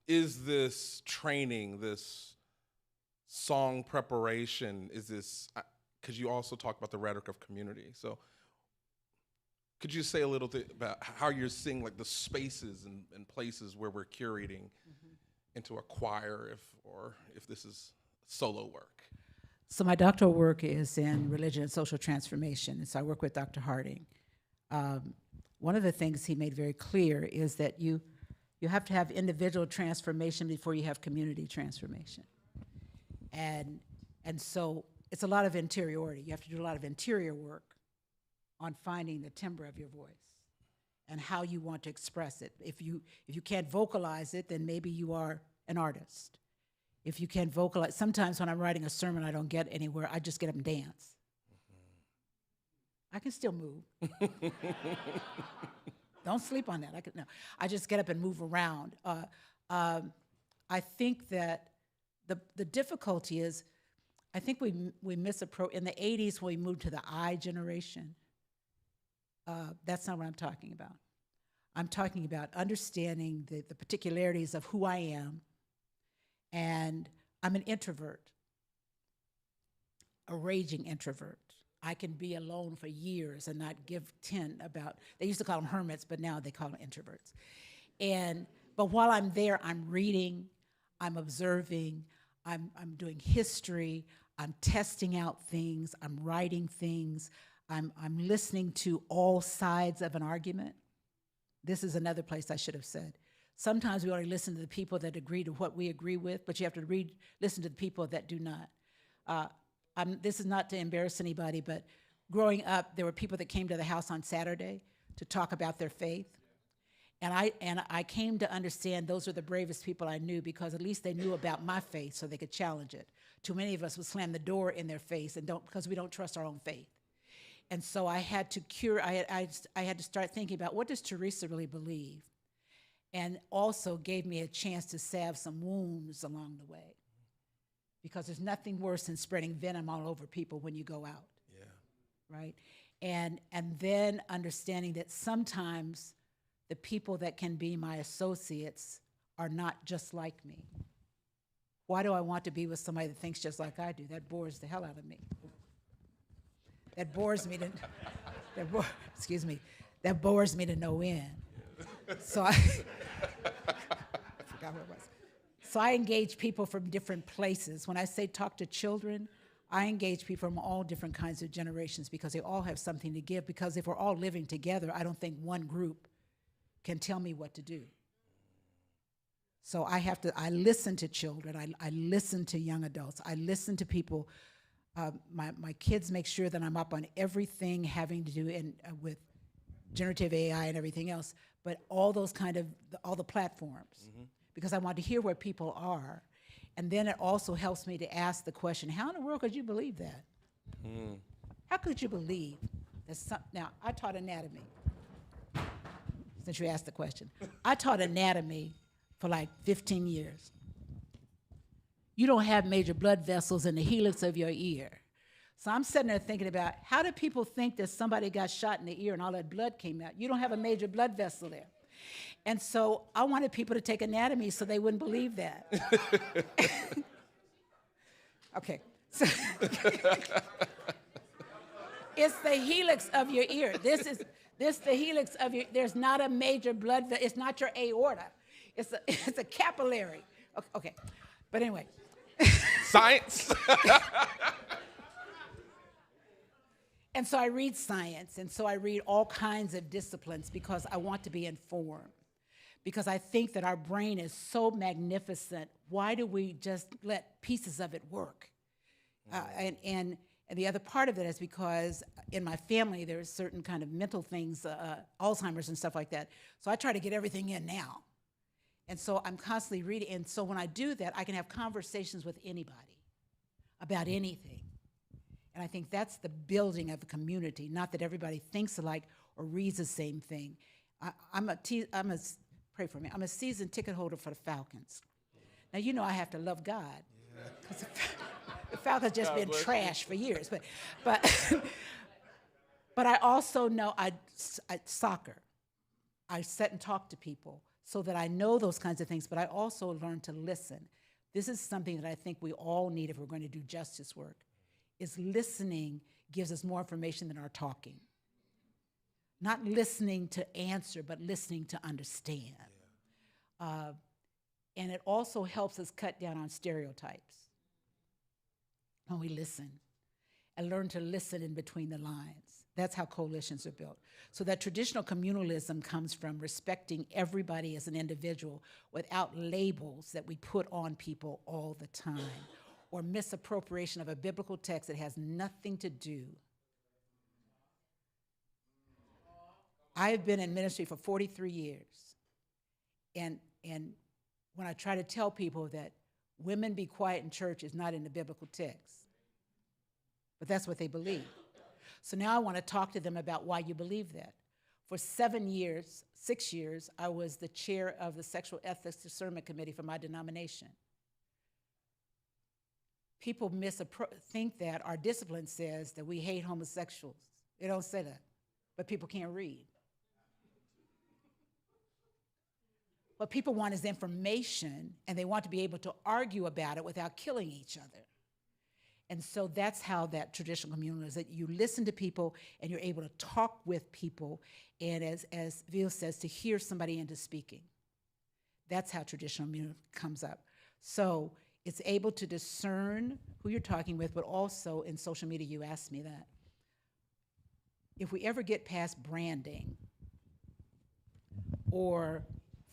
is this training, this song preparation, is this, because you also talked about the rhetoric of community. So could you say a little bit about how you're seeing like the spaces and places where we're curating into a choir or if this is solo work? So my doctoral work is in religion and social transformation, and so I work with Dr. Harding. One of the things he made very clear is that you have to have individual transformation before you have community transformation. And so it's a lot of interiority. You have to do a lot of interior work on finding the timbre of your voice and how you want to express it. If you can't vocalize it, then maybe you are an artist. If you can't vocalize, sometimes when I'm writing a sermon, I don't get anywhere. I just get up and dance. I can still move. Don't sleep on that. I just get up and move around. I think that the difficulty is, I think we misapproach, in the 80s when we moved to the I generation, that's not what I'm talking about. I'm talking about understanding the particularities of who I am, and I'm an introvert, a raging introvert. I can be alone for years and not give 10 about, they used to call them hermits, but now they call them introverts. But while I'm there, I'm reading, I'm observing, I'm doing history, I'm testing out things, I'm writing things, I'm listening to all sides of an argument. This is another place I should have said. Sometimes we only listen to the people that agree to what we agree with, but you have to listen to the people that do not. This is not to embarrass anybody, but growing up, there were people that came to the house on Saturday to talk about their faith. And I came to understand those are the bravest people I knew, because at least they knew about my faith so they could challenge it. Too many of us would slam the door in their face because we don't trust our own faith. And so I had to I had to start thinking about, what does Teresa really believe? And also gave me a chance to salve some wounds along the way. Because there's nothing worse than spreading venom all over people when you go out. Yeah. Right? And then understanding that sometimes the people that can be my associates are not just like me. Why do I want to be with somebody that thinks just like I do? That bores the hell out of me. That bores me to, that bores me to no end. So I forgot what it was. So I engage people from different places. When I say talk to children, I engage people from all different kinds of generations because they all have something to give. Because if we're all living together, I don't think one group can tell me what to do. So I listen to children, I listen to young adults, I listen to people. My kids make sure that I'm up on everything having to do with generative AI and everything else, but all those all the platforms, because I want to hear where people are. And then it also helps me to ask the question, how in the world could you believe that? How could you believe that now, I taught anatomy, since you asked the question. I taught anatomy for like 15 years. You don't have major blood vessels in the helix of your ear. So I'm sitting there thinking about, how do people think that somebody got shot in the ear and all that blood came out? You don't have a major blood vessel there. And so I wanted people to take anatomy so they wouldn't believe that. Okay. So it's the helix of your ear. This the helix of your, there's not a major blood vessel. It's not your aorta. It's a capillary. Okay. But anyway. Science. And so I read science, and so I read all kinds of disciplines because I want to be informed. Because I think that our brain is so magnificent. Why do we just let pieces of it work? And the other part of it is because in my family there's certain kind of mental things, Alzheimer's and stuff like that. So I try to get everything in now. And so I'm constantly reading. And so when I do that, I can have conversations with anybody about anything. And I think that's the building of a community, not that everybody thinks alike or reads the same thing. Pray for me, I'm a season ticket holder for the Falcons. Now, you know I have to love God, because the Falcons just been trash for years. But I also know soccer. I sit and talk to people so that I know those kinds of things, but I also learn to listen. This is something that I think we all need if we're going to do justice work, is listening gives us more information than our talking. Not listening to answer, but listening to understand. And it also helps us cut down on stereotypes when we listen and learn to listen in between the lines. That's how coalitions are built. So that traditional communalism comes from respecting everybody as an individual without labels that we put on people all the time, or misappropriation of a biblical text that has nothing to do. I've been in ministry for 43 years, and when I try to tell people that women be quiet in church is not in the biblical text, but that's what they believe. So now I want to talk to them about why you believe that. For 6 years, I was the chair of the Sexual Ethics Discernment Committee for my denomination. People think that our discipline says that we hate homosexuals. They don't say that, but people can't read. What people want is information, and they want to be able to argue about it without killing each other. And so that's how that traditional communalism is, that you listen to people and you're able to talk with people, and as Ville says, to hear somebody into speaking. That's how traditional communalism comes up. So it's able to discern who you're talking with, but also in social media, you asked me that. If we ever get past branding or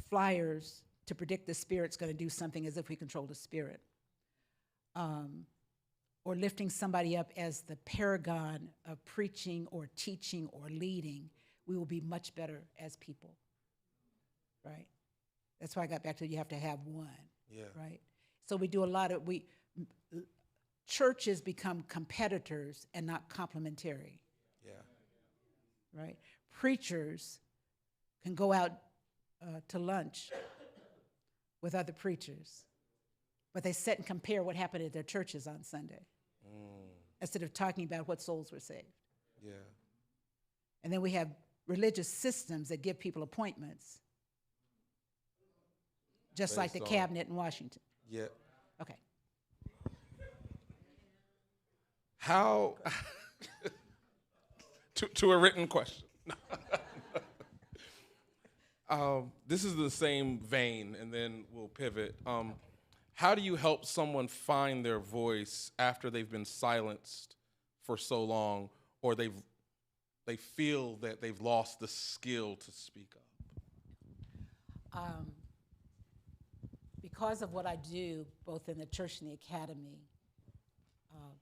flyers to predict the spirit's going to do something as if we control the spirit, or lifting somebody up as the paragon of preaching or teaching or leading, we will be much better as people, right? That's why I got back to you have to have one, right? So we do a lot of, churches become competitors and not complementary, right? Preachers can go out to lunch with other preachers, but they sit and compare what happened at their churches on Sunday instead of talking about what souls were saved. Yeah. And then we have religious systems that give people appointments, just like the cabinet in Washington. Yeah. Okay. How, to a written question. This is the same vein, and then we'll pivot. how do you help someone find their voice after they've been silenced for so long, or they feel that they've lost the skill to speak up? Because of what I do, both in the church and the academy,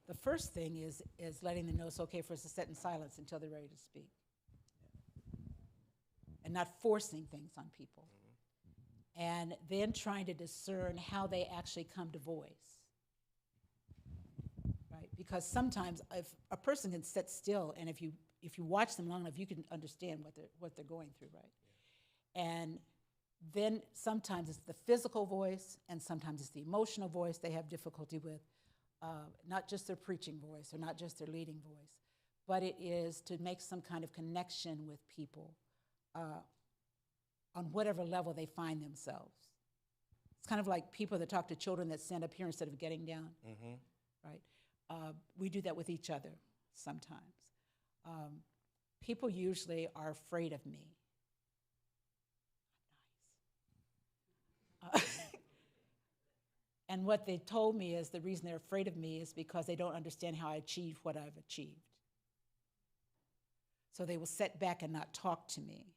the first thing is letting them know it's okay for us to sit in silence until they're ready to speak, and not forcing things on people. And then trying to discern how they actually come to voice, right? Because sometimes if a person can sit still, and if you watch them long enough, you can understand what they're going through, right? And then sometimes it's the physical voice, and sometimes it's the emotional voice they have difficulty with, not just their preaching voice or not just their leading voice, but it is to make some kind of connection with people on whatever level they find themselves. It's kind of like people that talk to children that stand up here instead of getting down, right? We do that with each other sometimes. People usually are afraid of me. And what they told me is the reason they're afraid of me is because they don't understand how I achieved what I've achieved. So they will sit back and not talk to me.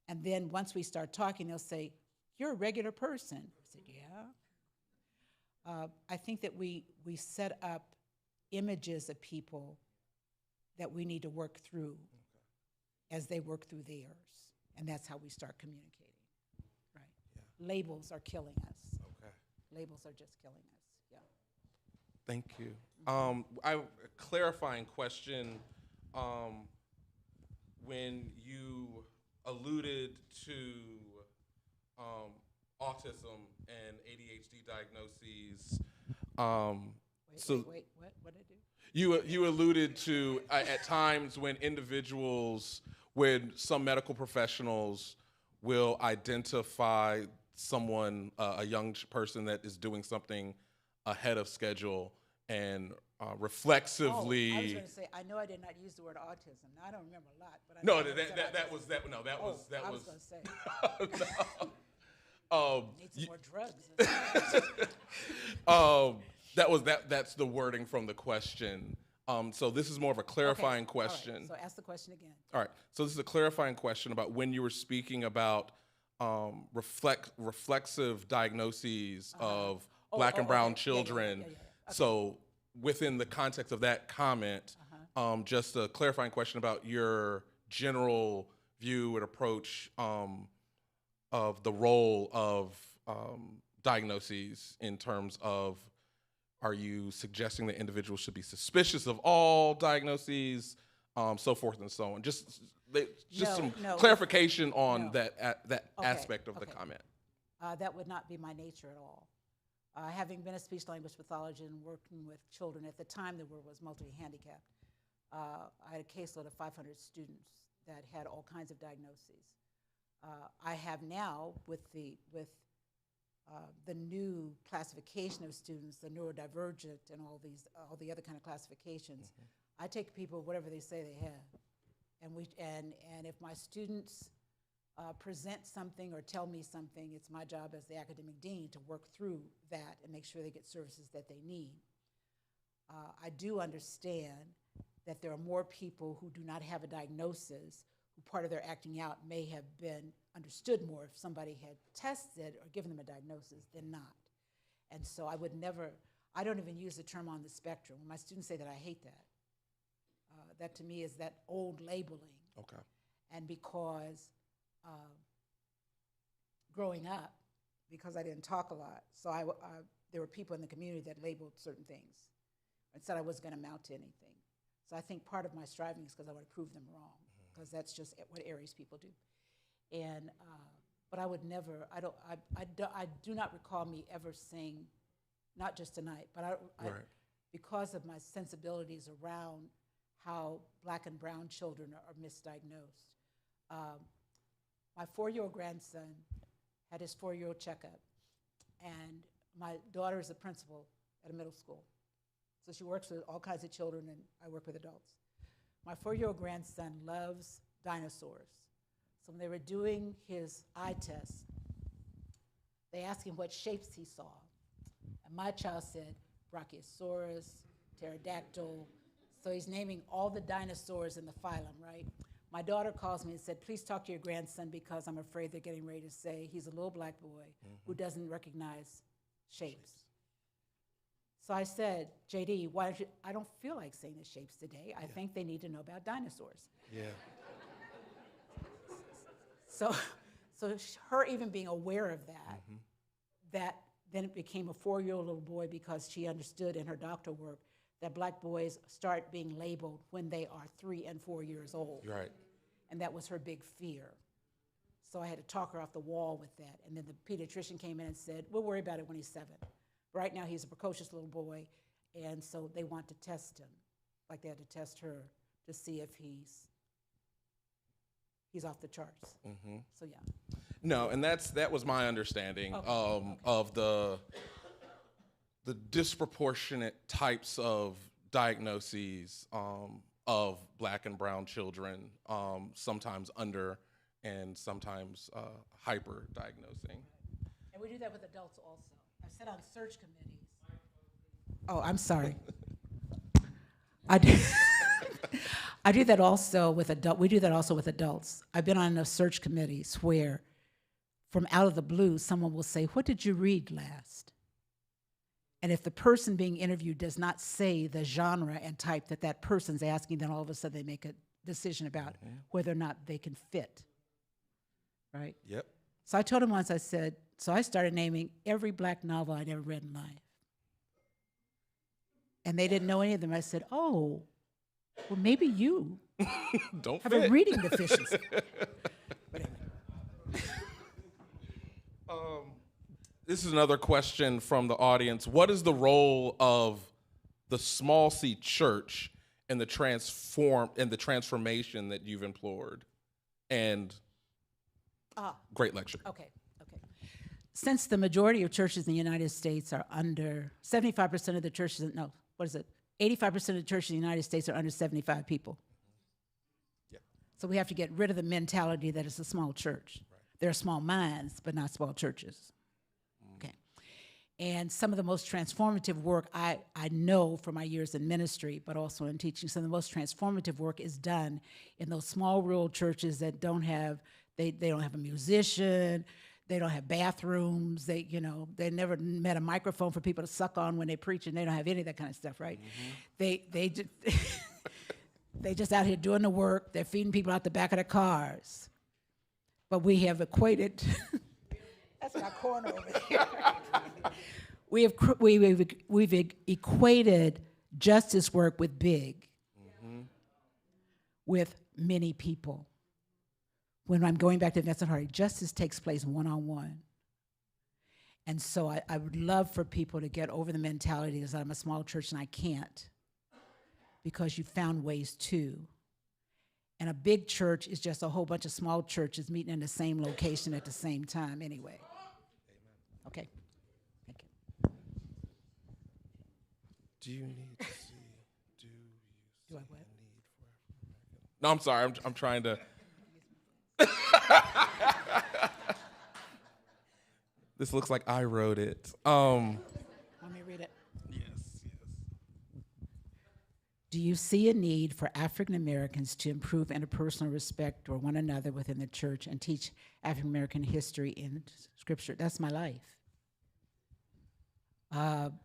And then once we start talking, they'll say, "You're a regular person." I said, "Yeah." I think that we set up images of people that we need to work through as they work through theirs. And that's how we start communicating, right? Yeah. Labels are killing us. Okay. Labels are just killing us, yeah. Thank you. I have a clarifying question. When you alluded to autism and ADHD diagnoses, Wait, what did I do? You alluded to at times when some medical professionals will identify someone, a young person that is doing something ahead of schedule and reflexively. Oh, I was going to say, I know I did not use the word autism. Now, I don't remember a lot, but I No, know I was going to say. Need some more drugs. That's the wording from the question. So this is more of a clarifying question. All right, so ask the question again. All right. So this is a clarifying question about when you were speaking about reflexive diagnoses of Black and brown children. Okay. So within the context of that comment, just a clarifying question about your general view and approach of the role of diagnoses in terms of, are you suggesting that individuals should be suspicious of all diagnoses, so forth and so on? Just some clarification on that aspect of the comment. That would not be my nature at all. Having been a speech-language pathologist and working with children, at the time the word was multi-handicapped, I had a caseload of 500 students that had all kinds of diagnoses. I have now, with the new classification of students, the neurodivergent and all the other kind of classifications, I take people whatever they say they have, and if my students present something or tell me something, it's my job as the academic dean to work through that and make sure they get services that they need. I do understand that there are more people who do not have a diagnosis, who part of their acting out may have been understood more if somebody had tested or given them a diagnosis than not. And so I don't even use the term on the spectrum. When my students say that, I hate that. That to me is that old labeling. Okay. And because growing up, because I didn't talk a lot, so there were people in the community that labeled certain things and said I wasn't going to amount to anything. So I think part of my striving is because I want to prove them wrong, because that's just what Aries people do. And but I would never. I do not recall me ever saying, not just tonight, but because of my sensibilities around how Black and brown children are misdiagnosed. My 4-year-old grandson had his 4-year-old checkup, and my daughter is a principal at a middle school. So she works with all kinds of children, and I work with adults. My 4-year-old grandson loves dinosaurs. So when they were doing his eye test, they asked him what shapes he saw. And my child said Brachiosaurus, pterodactyl. So he's naming all the dinosaurs in the phylum, right? My daughter calls me and said, please talk to your grandson because I'm afraid they're getting ready to say he's a little black boy who doesn't recognize shapes. So I said, JD, why don't you, I don't feel like saying the shapes today. I think they need to know about dinosaurs. Yeah. So her even being aware of that, that then it became a 4-year-old little boy because she understood in her doctor work that black boys start being labeled when they are 3 and 4 years old. Right. And that was her big fear. So I had to talk her off the wall with that. And then the pediatrician came in and said, we'll worry about it when he's 7. Right now he's a precocious little boy, and so they want to test him, like they had to test her to see if he's off the charts. So yeah. No, and that was my understanding Okay. of the disproportionate types of diagnoses of black and brown children, sometimes under and sometimes hyper diagnosing. And we do that with adults also. I sit on search committees. Oh, I'm sorry. I do that also with we do that also with adults. I've been on enough search committees where from out of the blue, someone will say, what did you read last? And if the person being interviewed does not say the genre and type that that person's asking, then all of a sudden they make a decision about whether or not they can fit, right? Yep. So I told him once, I said, so I started naming every black novel I'd ever read in life. And they didn't know any of them. I said, oh, well, maybe you Don't have fit. a reading deficiency. But anyway. This is another question from the audience. What is the role of the small C church in the transformation that you've implored? And great lecture. Okay. Since the majority of churches in the United States are under, 75% of the churches, 85% of the churches in the United States are under 75 people. Yeah. So we have to get rid of the mentality that it's a small church. Right. There are small minds, but not small churches. Okay. And some of the most transformative work I know from my years in ministry, but also in teaching, some of the most transformative work is done in those small rural churches that don't have, they don't have a musician, they don't have bathrooms, they never met a microphone for people to suck on when they preach, and they don't have any of that kind of stuff, right? They just they just out here doing the work, they're feeding people out the back of their cars. But we have equated, that's my corner over here. We've equated justice work with big, with many people. When I'm going back to Vincent Hardy, justice takes place one-on-one. And so I would love for people to get over the mentality that I'm a small church and I can't, because you found ways to. And a big church is just a whole bunch of small churches meeting in the same location at the same time anyway. Amen. Okay. Thank you. Do you need to see? Do you Do I see what? a need for African American? No, I'm sorry. I'm trying to. This looks like I wrote it. Let me read it. Yes. Do you see a need for African Americans to improve interpersonal respect for one another within the church and teach African American history in Scripture? That's my life.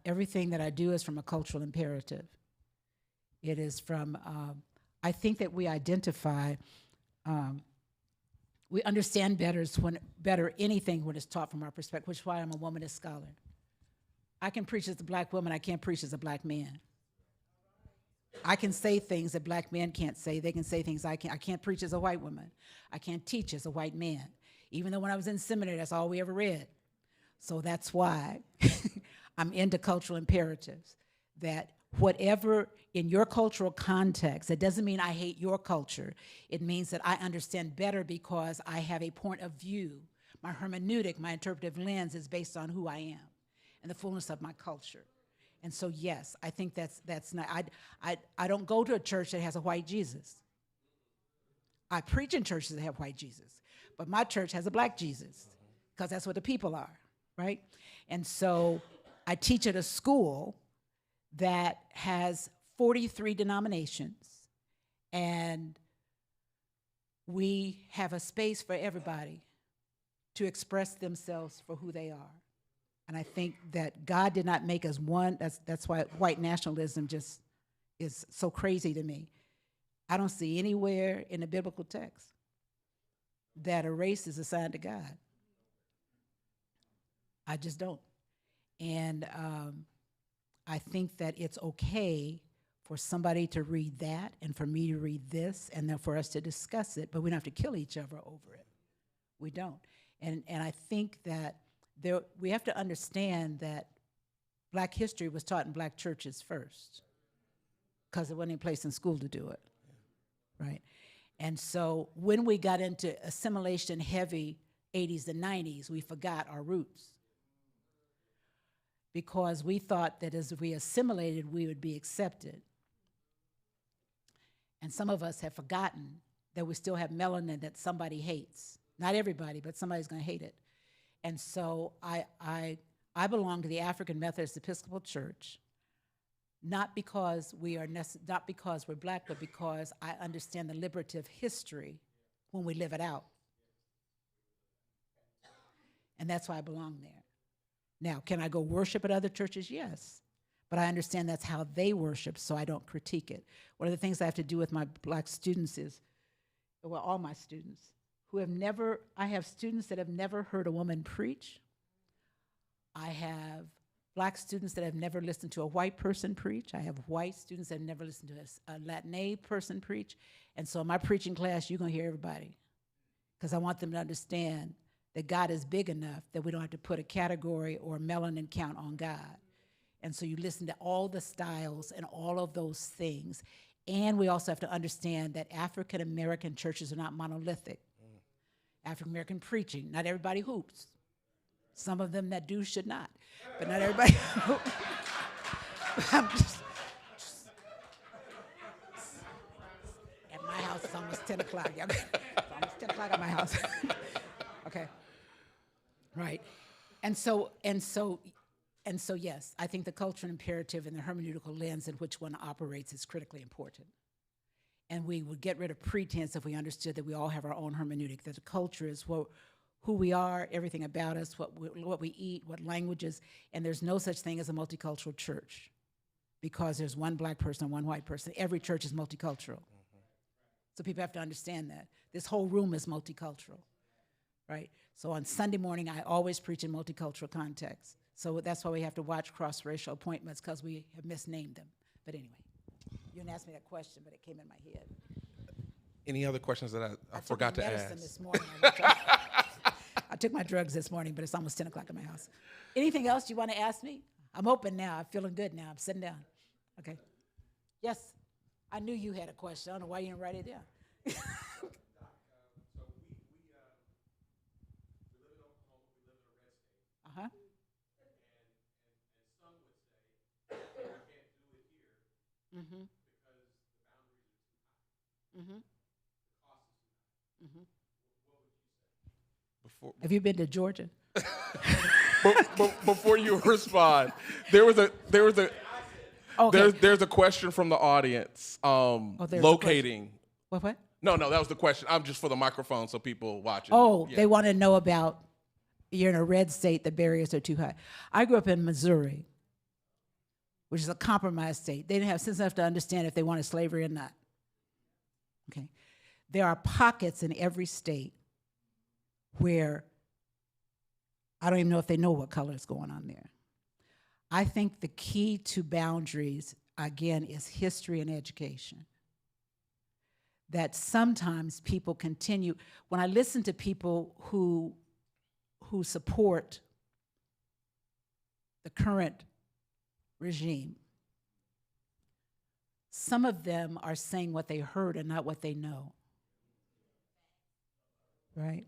Everything that I do is from a cultural imperative. It is from, I think that we identify, we understand better anything when it's taught from our perspective, which is why I'm a womanist scholar. I can preach as a black woman, I can't preach as a black man. I can say things that black men can't say. They can say things I can't. I can't preach as a white woman. I can't teach as a white man. Even though when I was in seminary, that's all we ever read. So that's why I'm into cultural imperatives, that whatever in your cultural context, it doesn't mean I hate your culture. It means that I understand better because I have a point of view. My hermeneutic, my interpretive lens is based on who I am and the fullness of my culture. And so, yes, I think that's not, I don't go to a church that has a white Jesus. I preach in churches that have white Jesus, but my church has a black Jesus because that's what the people are, right? And so I teach at a school that has 43 denominations, and we have a space for everybody to express themselves for who they are. And I think that God did not make us one. That's why white nationalism just is so crazy to me. I don't see anywhere in the biblical text that a race is assigned to God. I just don't. And I think that it's okay for somebody to read that and for me to read this and then for us to discuss it, but we don't have to kill each other over it. We don't. And I think that we have to understand that Black history was taught in Black churches first because it wasn't any place in school to do it, right? And so when we got into assimilation heavy 80s and 90s, we forgot our roots because we thought that as we assimilated, we would be accepted. And some of us have forgotten that we still have melanin that somebody hates. Not everybody, but somebody's going to hate it. And so I belong to the African Methodist Episcopal Church, not because we're Black, but because I understand the liberative history when we live it out. And that's why I belong there. Now, can I go worship at other churches? Yes. But I understand that's how they worship, so I don't critique it. One of the things I have to do with my Black students is, well, all my students, I have students that have never heard a woman preach. I have Black students that have never listened to a white person preach. I have white students that have never listened to a Latinx person preach. And so in my preaching class, you're going to hear everybody because I want them to understand that God is big enough that we don't have to put a category or a melanin count on God. And so you listen to all the styles and all of those things. And we also have to understand that African American churches are not monolithic. African American preaching, not everybody hoops. Some of them that do should not, but not everybody hoops. At my house, it's almost 10 o'clock. It's almost 10 o'clock at my house. Okay. Right. And so, yes, I think the cultural imperative and the hermeneutical lens in which one operates is critically important. And we would get rid of pretense if we understood that we all have our own hermeneutic, that the culture is who we are, everything about us, what we eat, what languages, and there's no such thing as a multicultural church because there's one Black person and one white person. Every church is multicultural. So people have to understand that. This whole room is multicultural, right? So on Sunday morning, I always preach in multicultural context. So that's why we have to watch cross-racial appointments because we have misnamed them. But anyway. You didn't ask me that question, but it came in my head. Any other questions that I forgot to ask? This morning. I took my drugs this morning, but it's almost 10 o'clock at my house. Anything else you want to ask me? I'm open now. I'm feeling good now. I'm sitting down. Okay. Yes. I knew you had a question. I don't know why you didn't write it down. So we live in Oklahoma. We live in a red state. Uh-huh. And some would say we can't do it here. Mm-hmm. Mm-hmm. Mm-hmm. Have you been to Georgia? Before you respond, there's a question from the audience. Locating. What? No, that was the question. I'm just for the microphone so people watching. Oh, yeah. They want to know about you're in a red state, the barriers are too high. I grew up in Missouri, which is a compromised state. They didn't have sense enough to understand if they wanted slavery or not. Okay. There are pockets in every state where I don't even know if they know what color is going on there. I think the key to boundaries, again, is history and education. That sometimes people continue, when I listen to people who support the current regime, some of them are saying what they heard and not what they know, right?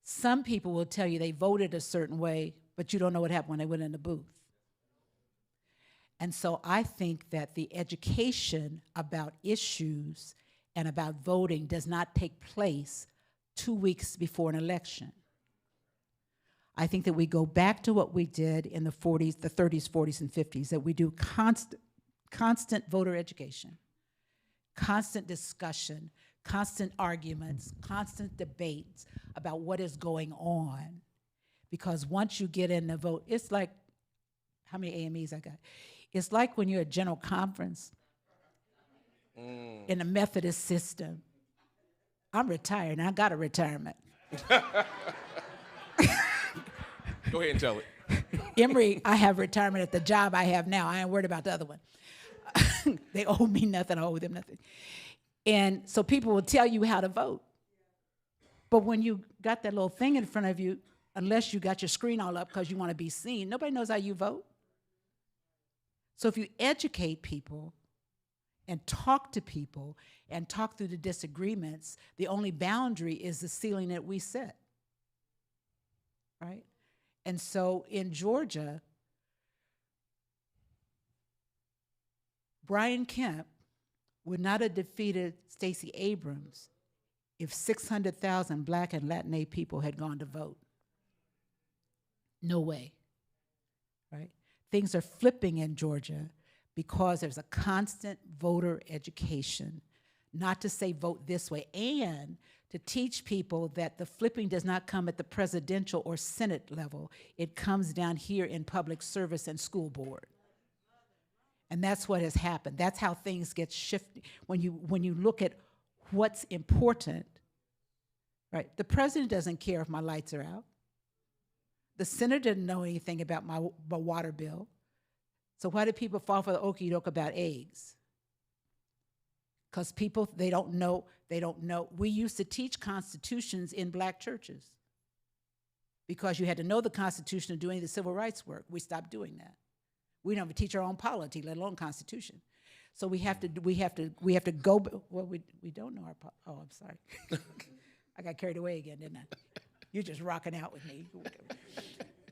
Some people will tell you they voted a certain way, but you don't know what happened when they went in the booth. And so I think that the education about issues and about voting does not take place 2 weeks before an election. I think that we go back to what we did in the 40s, the 30s, 40s, and 50s, that we do constant voter education, constant discussion, constant arguments, constant debates about what is going on. Because once you get in the vote, it's like, how many AMEs I got? It's like when you're at General Conference in the Methodist system. I'm retired, and I got a retirement. Go ahead and tell it. Emory, I have retirement at the job I have now. I ain't worried about the other one. They owe me nothing, I owe them nothing. And so people will tell you how to vote. But when you got that little thing in front of you, unless you got your screen all up because you want to be seen, nobody knows how you vote. So if you educate people and talk to people and talk through the disagreements, the only boundary is the ceiling that we set, right? And so in Georgia, Brian Kemp would not have defeated Stacey Abrams if 600,000 Black and Latinx people had gone to vote. No way, right? Things are flipping in Georgia because there's a constant voter education, not to say vote this way, and to teach people that the flipping does not come at the presidential or Senate level. It comes down here in public service and school board. And that's what has happened. That's how things get shifted. When you look at what's important, right? The president doesn't care if my lights are out. The senator didn't know anything about my water bill. So why do people fall for the okie doke about eggs? Because people, they don't know. We used to teach constitutions in Black churches because you had to know the Constitution to do any of the civil rights work. We stopped doing that. We don't even teach our own polity, let alone Constitution. So we have to go. Well, we don't know our. Oh, I'm sorry. I got carried away again, didn't I? You're just rocking out with me.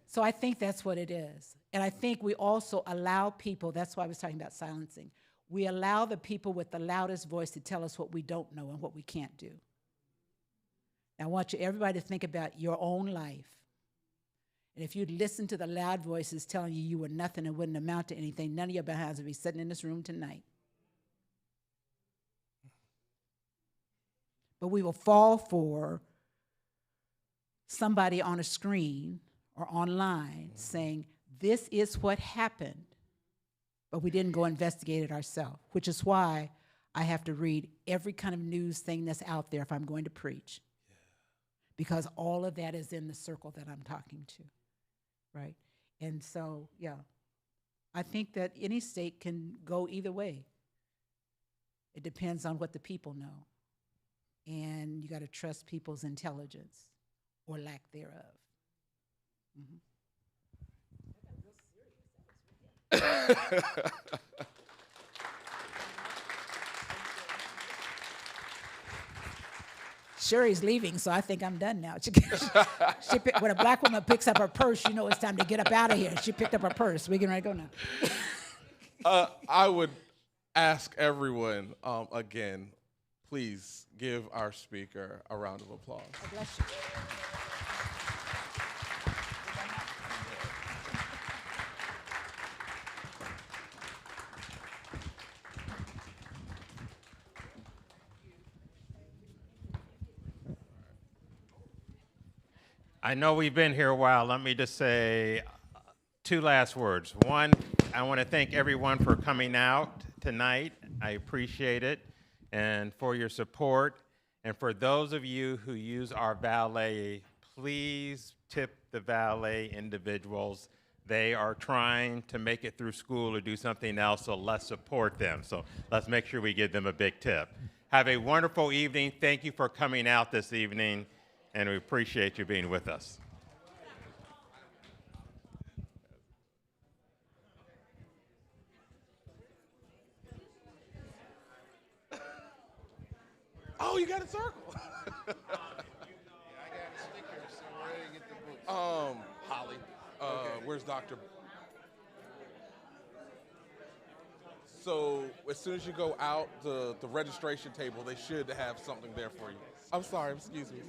So I think that's what it is. And I think we also allow people, that's why I was talking about silencing. We allow the people with the loudest voice to tell us what we don't know and what we can't do. Now I want everybody to think about your own life. And if you'd listen to the loud voices telling you you were nothing and wouldn't amount to anything, none of your behinds would be sitting in this room tonight. But we will fall for somebody on a screen or online saying, this is what happened, but we didn't go investigate it ourselves, which is why I have to read every kind of news thing that's out there if I'm going to preach. Because all of that is in the circle that I'm talking to, right? And so, yeah, I think that any state can go either way. It depends on what the people know. And you got to trust people's intelligence or lack thereof. Mm-hmm. Sherry's leaving, so I think I'm done now. When a Black woman picks up her purse, you know it's time to get up out of here. She picked up her purse. We can ready to go now. I would ask everyone, again, please give our speaker a round of applause. God bless you. I know we've been here a while. Let me just say two last words. One, I want to thank everyone for coming out tonight. I appreciate it, and for your support. And for those of you who use our valet, please tip the valet individuals. They are trying to make it through school or do something else, so let's support them. So let's make sure we give them a big tip. Have a wonderful evening. Thank you for coming out this evening, and we appreciate you being with us. Oh, you got a circle. I got a sticker, so we're ready to get the book. Holly, where's Dr. So as soon as you go out, the registration table, they should have something there for you. I'm sorry, excuse me.